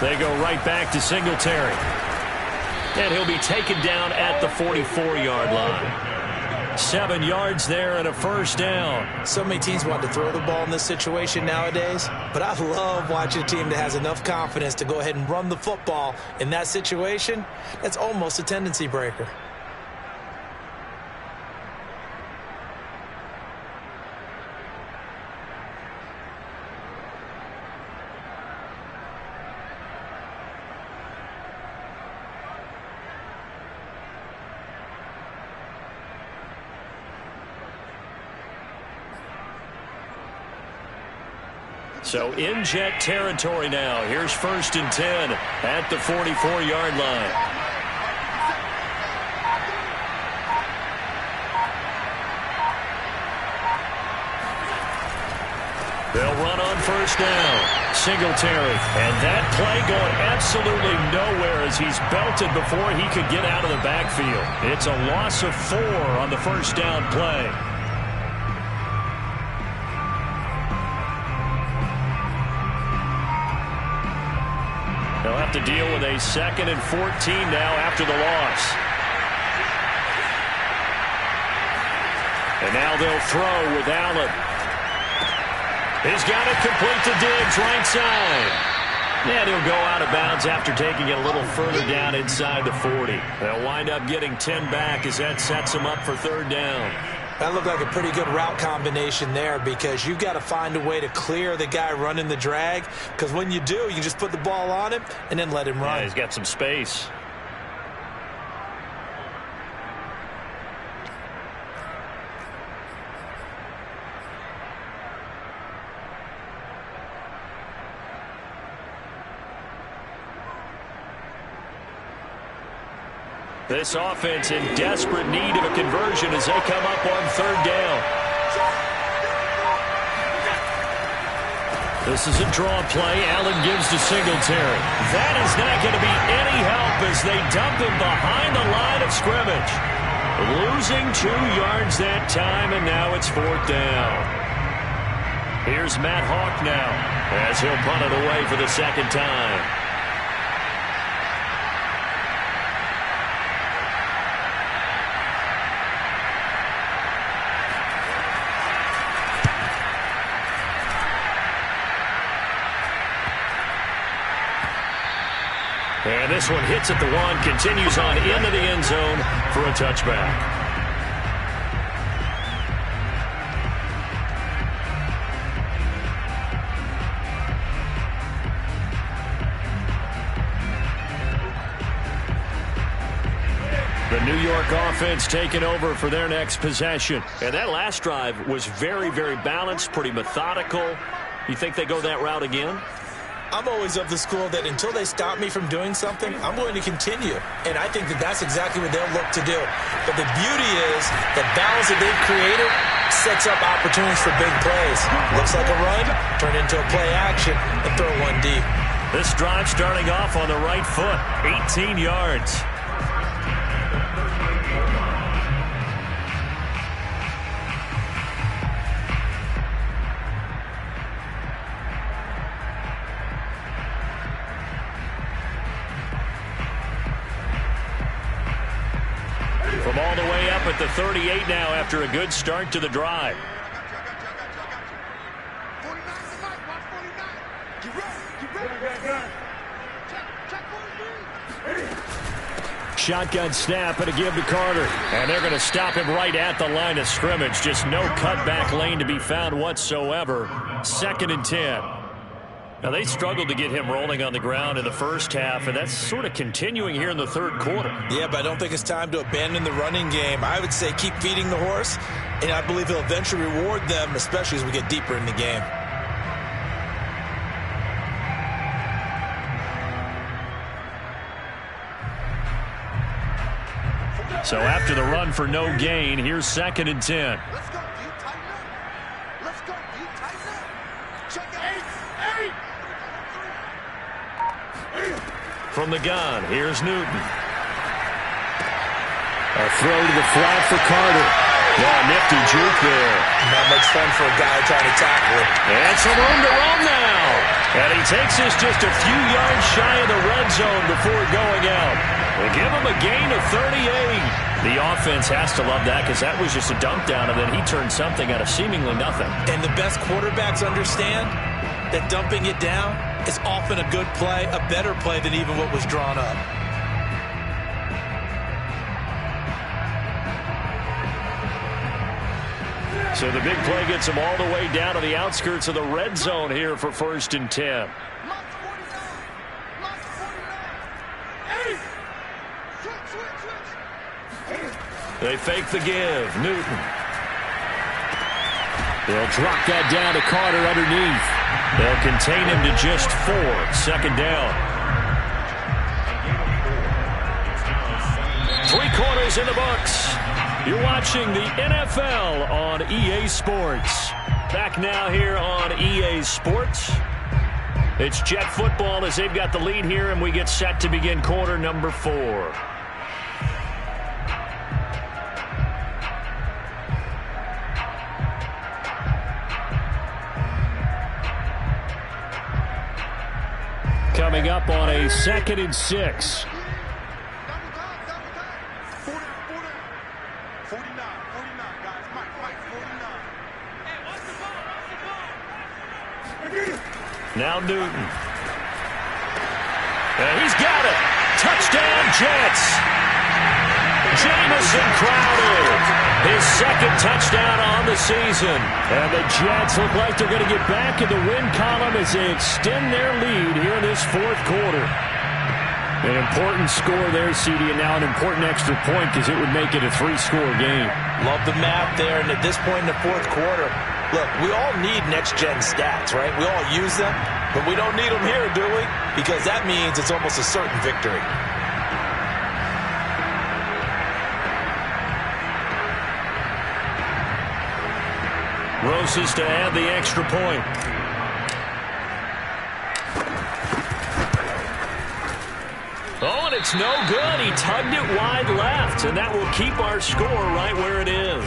They go right back to Singletary. And he'll be taken down at the 44-yard line. 7 yards there and a first down. So many teams want to throw the ball in this situation nowadays, but I love watching a team that has enough confidence to go ahead and run the football in that situation. That's almost a tendency breaker. So in Jet territory now. Here's 1st and 10 at the 44-yard line. They'll run on 1st down. Singletary. And that play going absolutely nowhere as he's belted before he could get out of the backfield. It's a loss of 4 on the 1st down play. They'll have to deal with a 2nd and 14 now after the loss. And now they'll throw with Allen. He's got it complete to Diggs, right side. And he'll go out of bounds after taking it a little further down inside the 40. They'll wind up getting 10 back as that sets them up for 3rd down. That looked like a pretty good route combination there because you've got to find a way to clear the guy running the drag, because when you do, you can just put the ball on him and then let him run. Yeah, he's got some space. This offense in desperate need of a conversion as they come up on 3rd down. This is a draw play. Allen gives to Singletary. That is not going to be any help as they dump him behind the line of scrimmage. Losing 2 yards that time, and now it's 4th down. Here's Matt Hawk now as he'll punt it away for the 2nd time. And this one hits at the 1, continues on into the end zone for a touchback. The New York offense taking over for their next possession. And that last drive was very, very balanced, pretty methodical. You think they go that route again? I'm always of the school that until they stop me from doing something, I'm going to continue. And I think that that's exactly what they'll look to do. But the beauty is the balance that they've created sets up opportunities for big plays. Looks like a run, turn into a play action, and throw one deep. This drive starting off on the right foot, 18 yards. From all the way up at the 38 now after a good start to the drive. Shotgun snap and a give to Carter. And they're going to stop him right at the line of scrimmage. Just no cutback lane to be found whatsoever. 2nd and 10. Now, they struggled to get him rolling on the ground in the first half, and that's sort of continuing here in the 3rd quarter. Yeah, but I don't think it's time to abandon the running game. I would say keep feeding the horse, and I believe he'll eventually reward them, especially as we get deeper in the game. So after the run for no gain, here's 2nd and 10. Let's go. Do you tighten up? Let's go. Do you tighten up? Check it. 8. From the gun, here's Newton. A throw to the flat for Carter. Yeah, nifty juke there. Not much fun for a guy trying to tackle it. And some room to run now. And he takes this just a few yards shy of the red zone before going out. They give him a gain of 38. The offense has to love that because that was just a dump down, and then he turned something out of seemingly nothing. And the best quarterbacks understand that dumping it down is often a good play, a better play than even what was drawn up. So the big play gets him all the way down to the outskirts of the red zone here for 1st and 10. They fake the give. Newton. They'll drop that down to Carter underneath. They'll contain him to just 4. Second down. 3 quarters in the books. You're watching the NFL on EA Sports. Back now here on EA Sports. It's Jet football as they've got the lead here, and we get set to begin quarter number 4. Coming up on a 2nd and 6. 49, guys. Mike, 49. Now Newton. And he's got it. Touchdown, Jets. Jamison Crowder. His 2nd touchdown on the season. And the Jets look like they're going to get back in the win column as they extend their lead here in this 4th quarter. An important score there, CD, and now an important extra point because it would make it a 3-score game. Love the math there, and at this point in the 4th quarter, look, we all need next-gen stats, right? We all use them, but we don't need them here, do we? Because that means it's almost a certain victory. Roses to add the extra point. Oh, and it's no good. He tugged it wide left, and that will keep our score right where it is.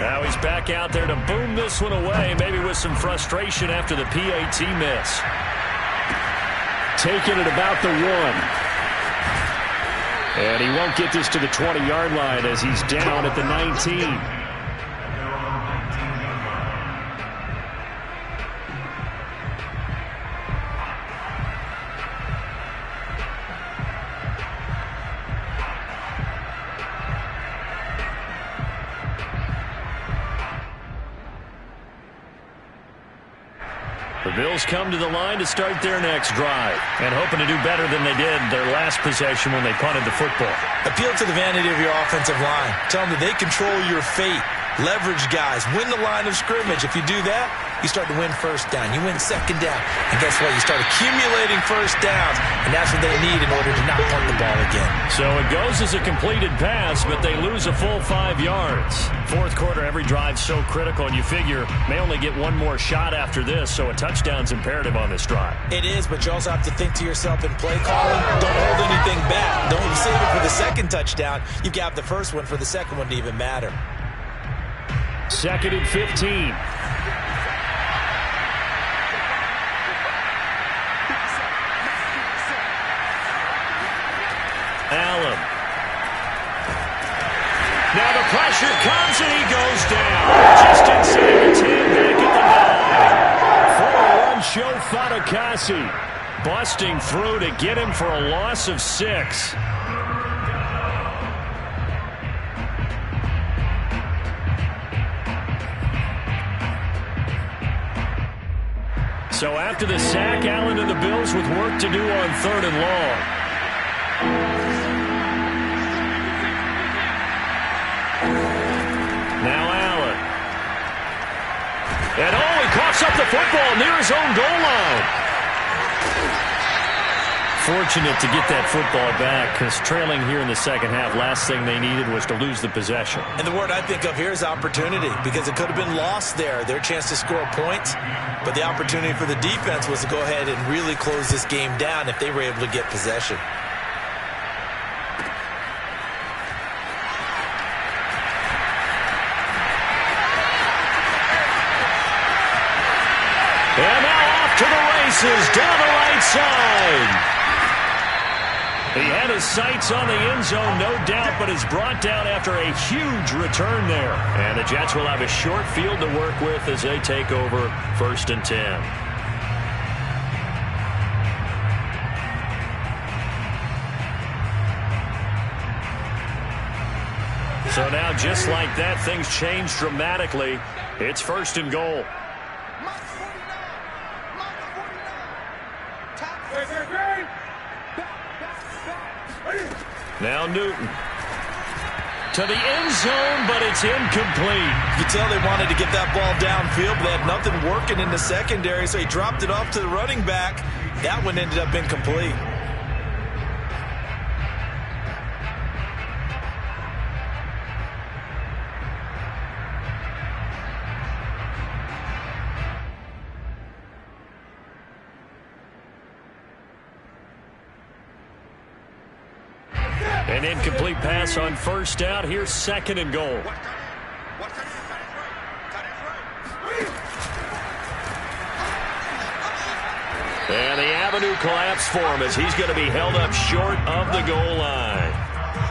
Now he's back out there to boom this one away, maybe with some frustration after the PAT miss. Taking it about the 1. And he won't get this to the 20-yard line as he's down at the 19. The Bills come to the line to start their next drive and hoping to do better than they did their last possession when they punted the football. Appeal to the vanity of your offensive line. Tell them that they control your fate. Leverage guys. Win the line of scrimmage. If you do that, you start to win first down. You win second down. And guess what? You start accumulating first downs. And that's what they need in order to not punt the ball again. So it goes as a completed pass, but they lose a full 5 yards. 4th quarter, every drive's so critical, and you figure may only get one more shot after this, so a touchdown's imperative on this drive. It is, but you also have to think to yourself in play calling, don't hold anything back. Don't save it for the 2nd touchdown. You've got the first one for the 2nd one to even matter. 2nd and 15. Allen. Now the pressure comes and he goes down. Just inside the 10, back at the 9. 4-1 show Fatukasi. Busting through to get him for a loss of 6. So after the sack, Allen and the Bills with work to do on 3rd and long. Now Allen. And he coughs up the football near his own goal line. Fortunate to get that football back because trailing here in the 2nd half, last thing they needed was to lose the possession. And the word I think of here is opportunity because it could have been lost there. Their chance to score points, but the opportunity for the defense was to go ahead and really close this game down if they were able to get possession. And now off to the races down the right side. He had his sights on the end zone, no doubt, but is brought down after a huge return there. And the Jets will have a short field to work with as they take over 1st and 10. So now, just like that, things change dramatically. It's 1st and goal. Now Newton. To the end zone, but it's incomplete. You can tell they wanted to get that ball downfield, but they had nothing working in the secondary, so he dropped it off to the running back. That one ended up incomplete. An incomplete pass on first down. Here's second and goal. And the avenue collapsed for him as he's going to be held up short of the goal line.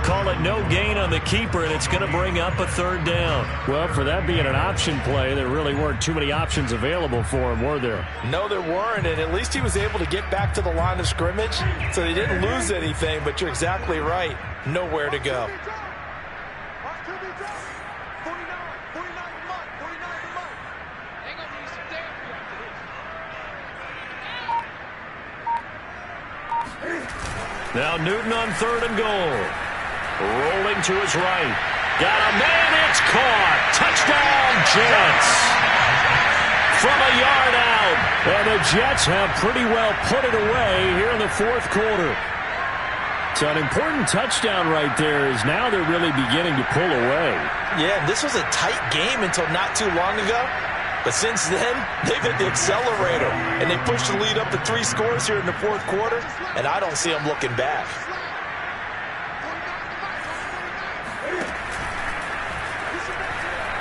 Call it no gain on the keeper, and it's going to bring up a third down. Well, for that being an option play, there really weren't too many options available for him, were there? No, there weren't, and at least he was able to get back to the line of scrimmage, so they didn't lose anything, but you're exactly right. Nowhere to go. Now Newton on third and goal. Rolling to his right. Got a man, it's caught. Touchdown, Jets. From a yard out. And the Jets have pretty well put it away here in the fourth quarter. So an important touchdown right there is now they're really beginning to pull away. Yeah, this was a tight game until not too long ago. But since then, they've hit the accelerator, and they pushed the lead up to 3 scores here in the fourth quarter, and I don't see them looking back.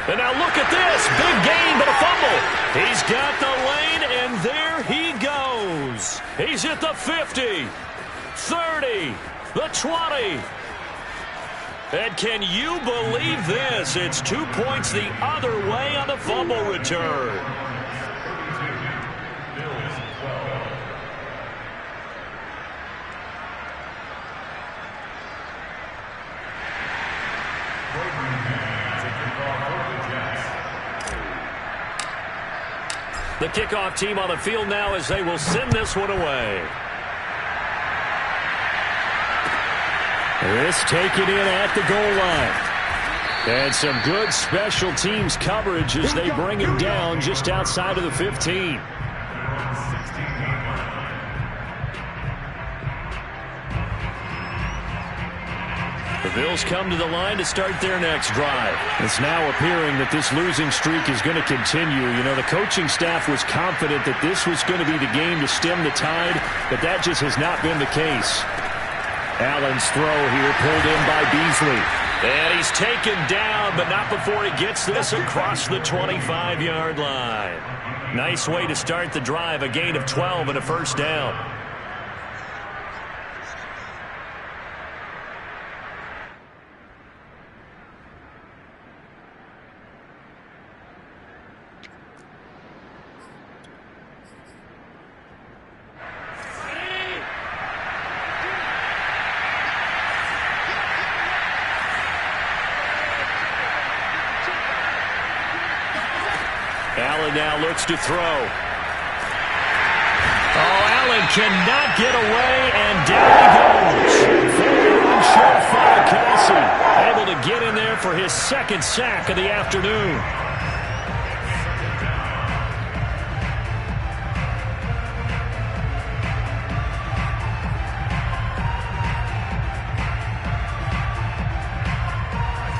And now look at this. Big gain, but a fumble. He's got the lane, and there he goes. He's at the 50, 30, the 20. And can you believe this? It's 2 points the other way on the fumble return. The kickoff team on the field now as they will send this one away. This taken in at the goal line. And some good special teams coverage as they bring him down just outside of the 15. The Bills come to the line to start their next drive. It's now appearing that this losing streak is going to continue. You know, the coaching staff was confident that this was going to be the game to stem the tide, but that just has not been the case. Allen's throw here pulled in by Beasley. And he's taken down, but not before he gets this across the 25-yard line. Nice way to start the drive, a gain of 12 and a first down. Allen now looks to throw. Oh, Allen cannot get away, and down he goes. Forward surefire Kelsey, able to get in there for his second sack of the afternoon.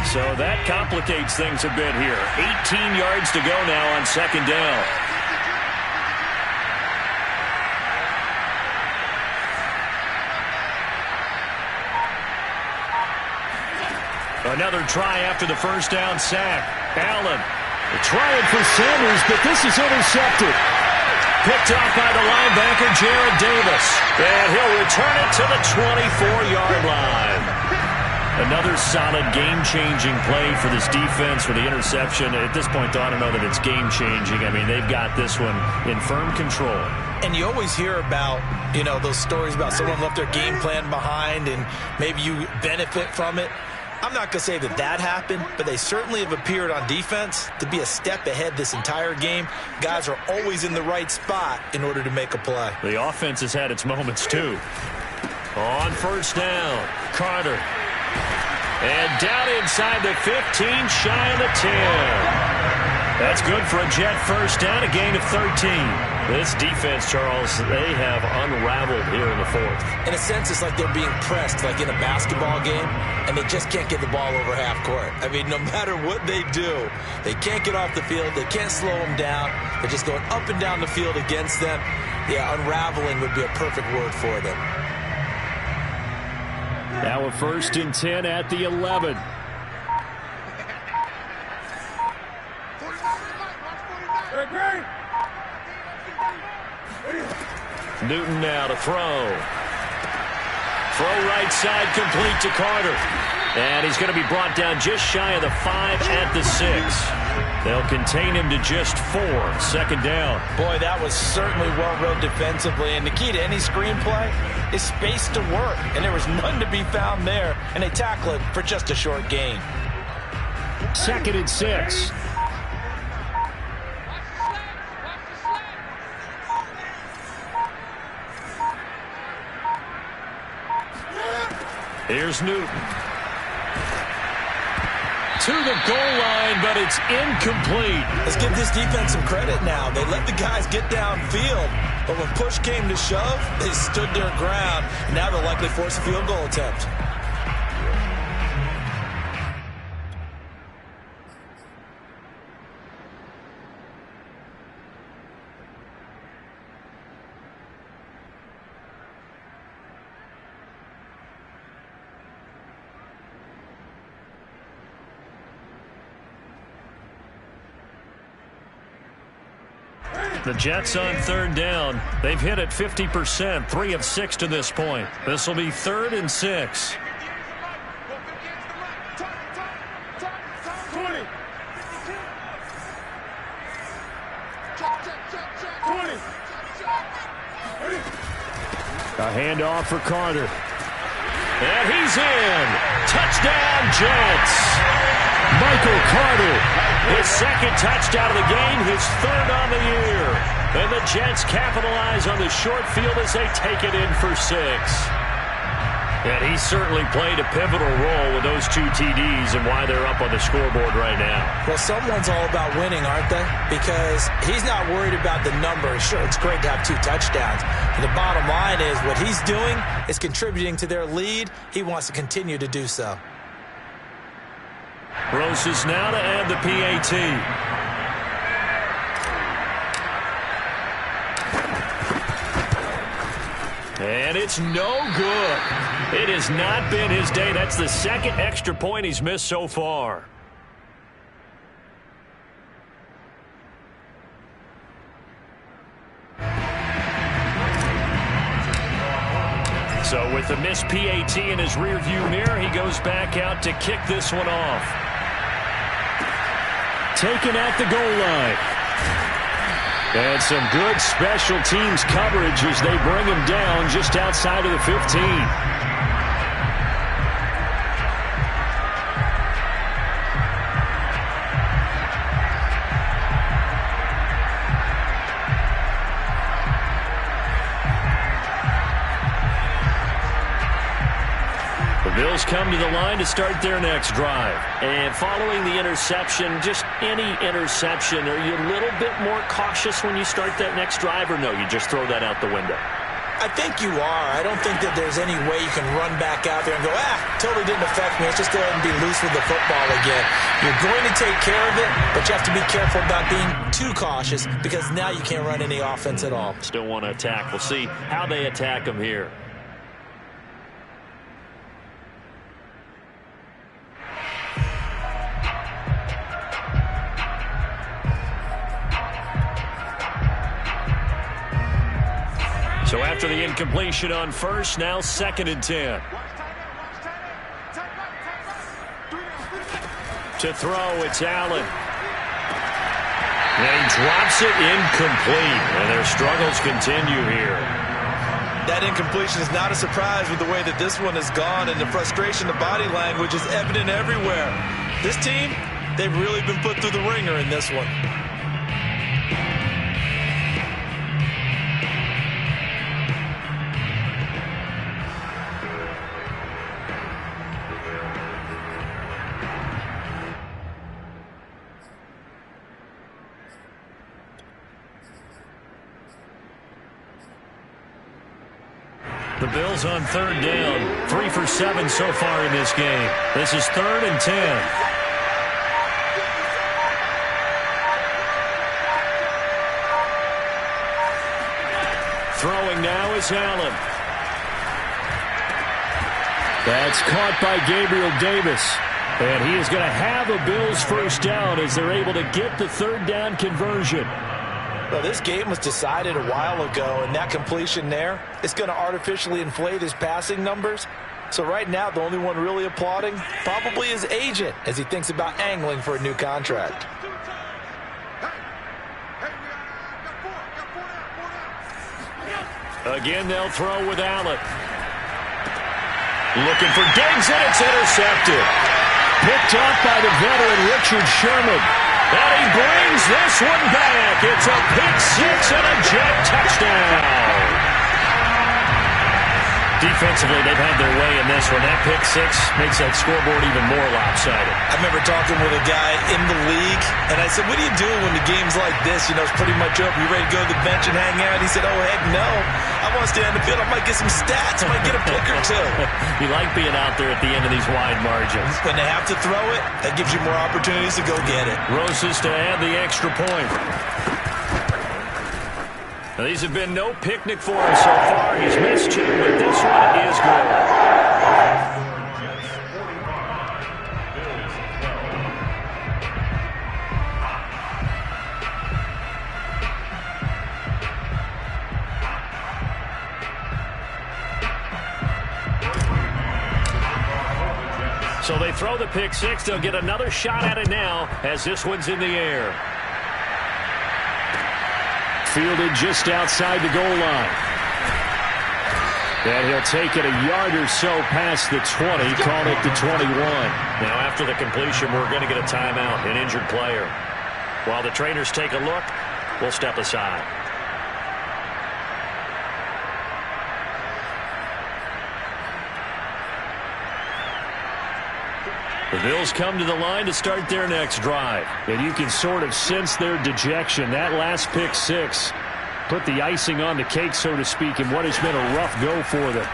So that complicates things a bit here. 18 yards to go now on second down. Another try after the first down sack. Allen trying for Sanders, but this is intercepted. Picked off by the linebacker, Jared Davis. And he'll return it to the 24-yard line. Another solid game-changing play for this defense with the interception. At this point, though, I don't know that it's game-changing. I mean, they've got this one in firm control. And you always hear about, you know, those stories about someone left their game plan behind and maybe you benefit from it. I'm not going to say that happened, but they certainly have appeared on defense to be a step ahead this entire game. Guys are always in the right spot in order to make a play. The offense has had its moments, too. On first down, Carter. And down inside the 15, shy of the 10. That's good for a Jet first down, a gain of 13. This defense, Charles, they have unraveled here in the fourth. In a sense, it's like they're being pressed, like in a basketball game, and they just can't get the ball over half court. I mean, no matter what they do, they can't get off the field. They can't slow them down. They're just going up and down the field against them. Yeah, unraveling would be a perfect word for them. Now a 1st and 10 at the 11. Newton now to throw. Throw right side, complete to Carter. And he's going to be brought down just shy of the 5 at the 6. They'll contain him to just 4. 2nd down. Boy, that was certainly well read defensively. And the key to any screenplay is space to work. And there was none to be found there. And they tackle it for just a short gain. 2nd and 6. Here's Newton. To the goal line, but it's incomplete. Let's give this defense some credit now. They let the guys get downfield, but when push came to shove, they stood their ground. And now they'll likely force a field goal attempt. The Jets on 3rd down. They've hit it 50%, 3 of 6 to this point. This will be 3rd and 6. A handoff for Carter. And he's in. Touchdown, Jets. Michael Carter. His 2nd touchdown of the game, his 3rd on the year. And the Jets capitalize on the short field as they take it in for 6. And he certainly played a pivotal role with those 2 TDs and why they're up on the scoreboard right now. Well, someone's all about winning, aren't they? Because he's not worried about the numbers. Sure, it's great to have 2 touchdowns. But the bottom line is what he's doing is contributing to their lead. He wants to continue to do so. Roses now to add the PAT. And it's no good. It has not been his day. That's the 2nd extra point he's missed so far. So with the missed PAT in his rearview mirror, he goes back out to kick this one off. Taken at the goal line. And some good special teams coverage as they bring him down just outside of the 15. Bills come to the line to start their next drive. And following the interception, just any interception, are you a little bit more cautious when you start that next drive, or no, you just throw that out the window? I think you are. I don't think that there's any way you can run back out there and go, totally didn't affect me. Let's just go ahead and be loose with the football again. You're going to take care of it, but you have to be careful about being too cautious because now you can't run any offense at all. Still want to attack. We'll see how they attack him here. So after the incompletion on first, now 2nd and 10. To throw, it's Allen. And he drops it incomplete. And their struggles continue here. That incompletion is not a surprise with the way that this one has gone, and the frustration, the body language is evident everywhere. This team, they've really been put through the ringer in this one. The Bills on third down. 3 for 7 so far in this game. This is 3rd and 10. Throwing now is Allen. That's caught by Gabriel Davis. And he is going to have a Bills first down as they're able to get the third down conversion. Well, this game was decided a while ago, and that completion there, it's going to artificially inflate his passing numbers. So right now, the only one really applauding probably his agent as he thinks about angling for a new contract. Again, they'll throw with Allen. Looking for Diggs, and it's intercepted. Picked up by the veteran Richard Sherman. And he brings this one back. It's a pick six and a jet touchdown. Defensively, they've had their way in this one. That pick six makes that scoreboard even more lopsided. I remember talking with a guy in the league, and I said, what do you do when the game's like this? You know, it's pretty much over. You ready to go to the bench and hang out? He said, oh, heck no. I want to stay on the field. I might get some stats. I might get a pick or two. You like being out there at the end of these wide margins. When they have to throw it, that gives you more opportunities to go get it. Roses to add the extra point. Now, these have been no picnic for him so far. He's missed two, but this one is good. So they throw the pick six. They'll get another shot at it now as this one's in the air. Fielded just outside the goal line. And he'll take it a yard or so past the 20, call it the 21. Now after the completion, we're going to get a timeout, an injured player. While the trainers take a look, we'll step aside. The Bills come to the line to start their next drive. And you can sort of sense their dejection. That last pick six put the icing on the cake, so to speak, in what has been a rough go for them.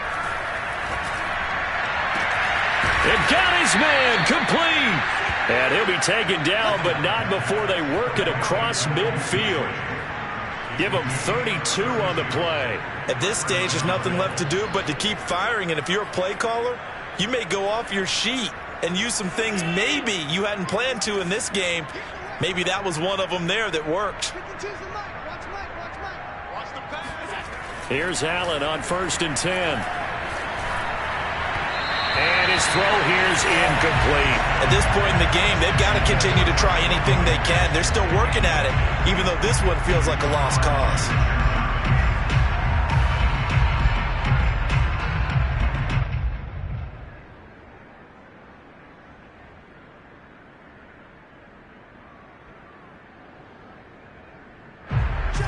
It got his man complete. And he'll be taken down, but not before they work it across midfield. Give him 32 on the play. At this stage, there's nothing left to do but to keep firing. And if you're a play caller, you may go off your sheet and use some things maybe you hadn't planned to in this game. Maybe that was one of them there that worked. Here's Allen on 1st and 10. And his throw here's incomplete. At this point in the game, they've got to continue to try anything they can. They're still working at it, even though this one feels like a lost cause.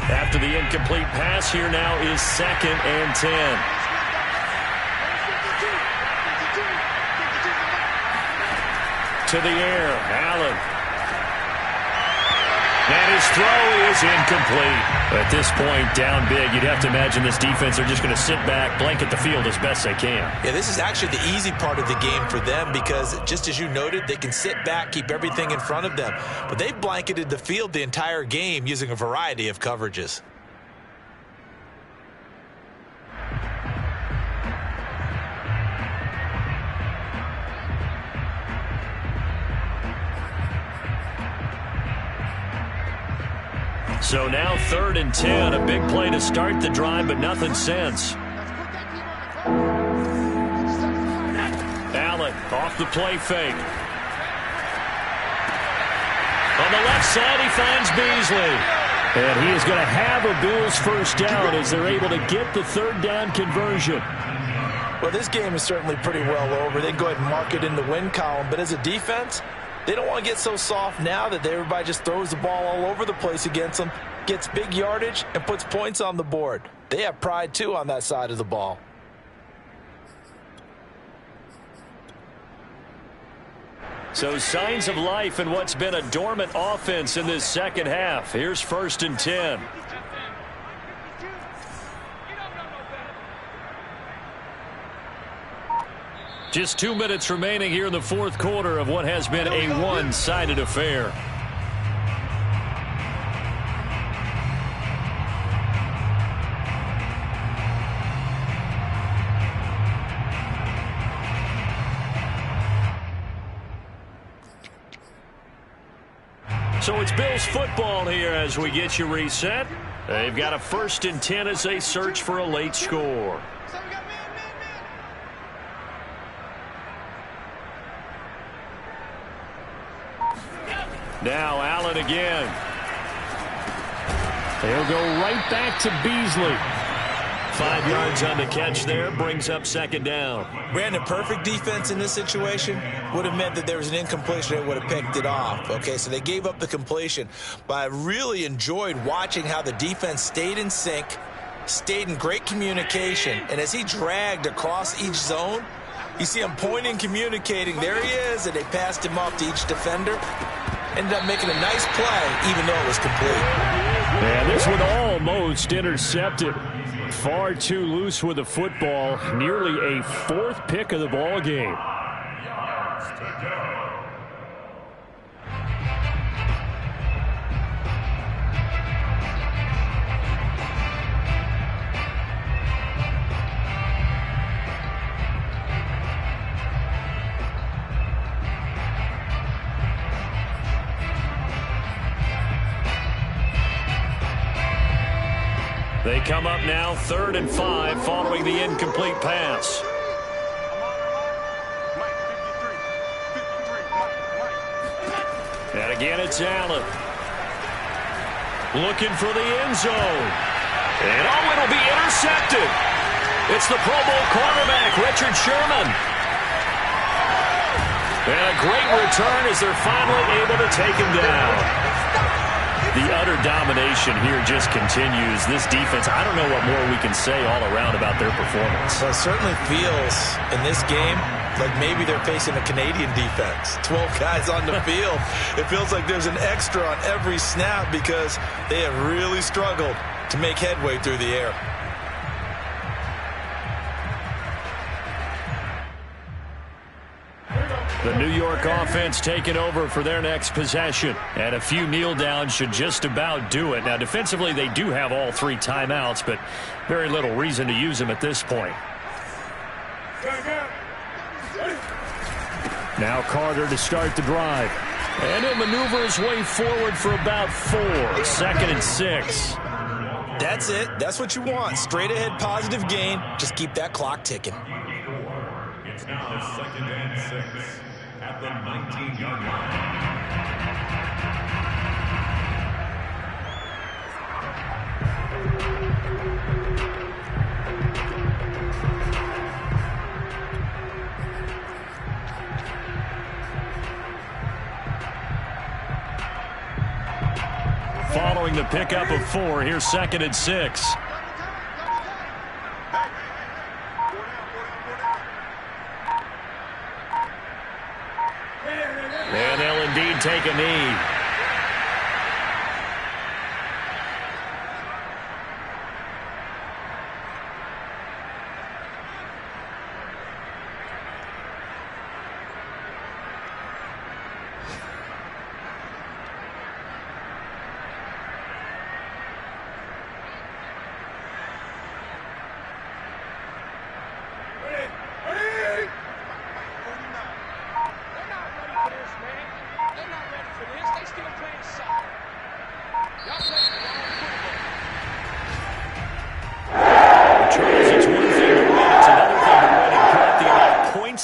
After the incomplete pass, here now is 2nd and 10. To the air, Allen. And his throw is incomplete. At this point, down big, you'd have to imagine this defense are just going to sit back, blanket the field as best they can. Yeah, this is actually the easy part of the game for them because, just as you noted, they can sit back, keep everything in front of them. But they've blanketed the field the entire game using a variety of coverages. So now 3rd and 10, a big play to start the drive, but nothing since. Allen off the play fake. On the left side, he finds Beasley. And he is going to have a Bills first down as they're able to get the third down conversion. Well, this game is certainly pretty well over. They can go ahead and mark it in the win column. But as a defense, they don't want to get so soft now that everybody just throws the ball all over the place against them, gets big yardage, and puts points on the board. They have pride, too, on that side of the ball. So signs of life in what's been a dormant offense in this second half. Here's 1st and 10. Just 2 minutes remaining here in the fourth quarter of what has been a one-sided affair. So it's Bills football here as we get you reset. They've got a 1st and 10 as they search for a late score. Now Allen again. They'll go right back to Beasley. 5 yards on the catch there, brings up 2nd down. Brandon, perfect defense in this situation would have meant that there was an incompletion. They would have picked it off. Okay, so they gave up the completion. But I really enjoyed watching how the defense stayed in sync, stayed in great communication. And as he dragged across each zone, you see him pointing, communicating. There he is, and they passed him off to each defender. Ended up making a nice play, even though it was complete. And this one almost intercepted. Far too loose with the football. Nearly a 4th pick of the ball game. They come up now 3rd and 5 following the incomplete pass. And again it's Allen. Looking for the end zone. And oh, it'll be intercepted. It's the Pro Bowl cornerback, Richard Sherman. And a great return as they're finally able to take him down. The utter domination here just continues. This defense, I don't know what more we can say all around about their performance. Well, it certainly feels in this game like maybe they're facing a Canadian defense. 12 guys on the field. It feels like there's an extra on every snap because they have really struggled to make headway through the air. The New York offense taking over for their next possession. And a few kneel downs should just about do it. Now, defensively, they do have all 3 timeouts, but very little reason to use them at this point. Now Carter to start the drive. And he'll maneuver his way forward for about 4. 2nd and 6. That's it. That's what you want. Straight ahead positive gain. Just keep that clock ticking. It's now 2nd and 6 at the 19-yard line. Following the pickup of 4, here's 2nd and 6. And they'll indeed take a knee.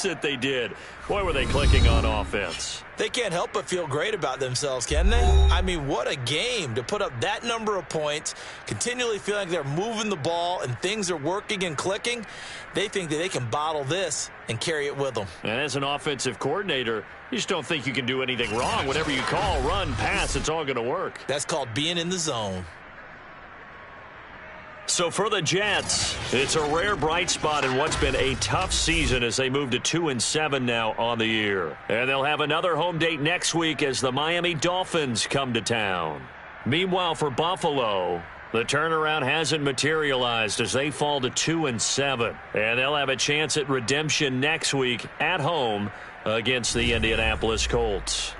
course that they did. Boy, were they clicking on offense. They can't help but feel great about themselves, can they? I mean, what a game to put up that number of points, continually feeling like they're moving the ball and things are working and clicking. They think that they can bottle this and carry it with them. And as an offensive coordinator, you just don't think you can do anything wrong. Whatever you call, run, pass, it's all going to work. That's called being in the zone. So for the Jets, it's a rare bright spot in what's been a tough season as they move to 2-7 now on the year. And they'll have another home date next week as the Miami Dolphins come to town. Meanwhile, for Buffalo, the turnaround hasn't materialized as they fall to 2-7. And they'll have a chance at redemption next week at home against the Indianapolis Colts.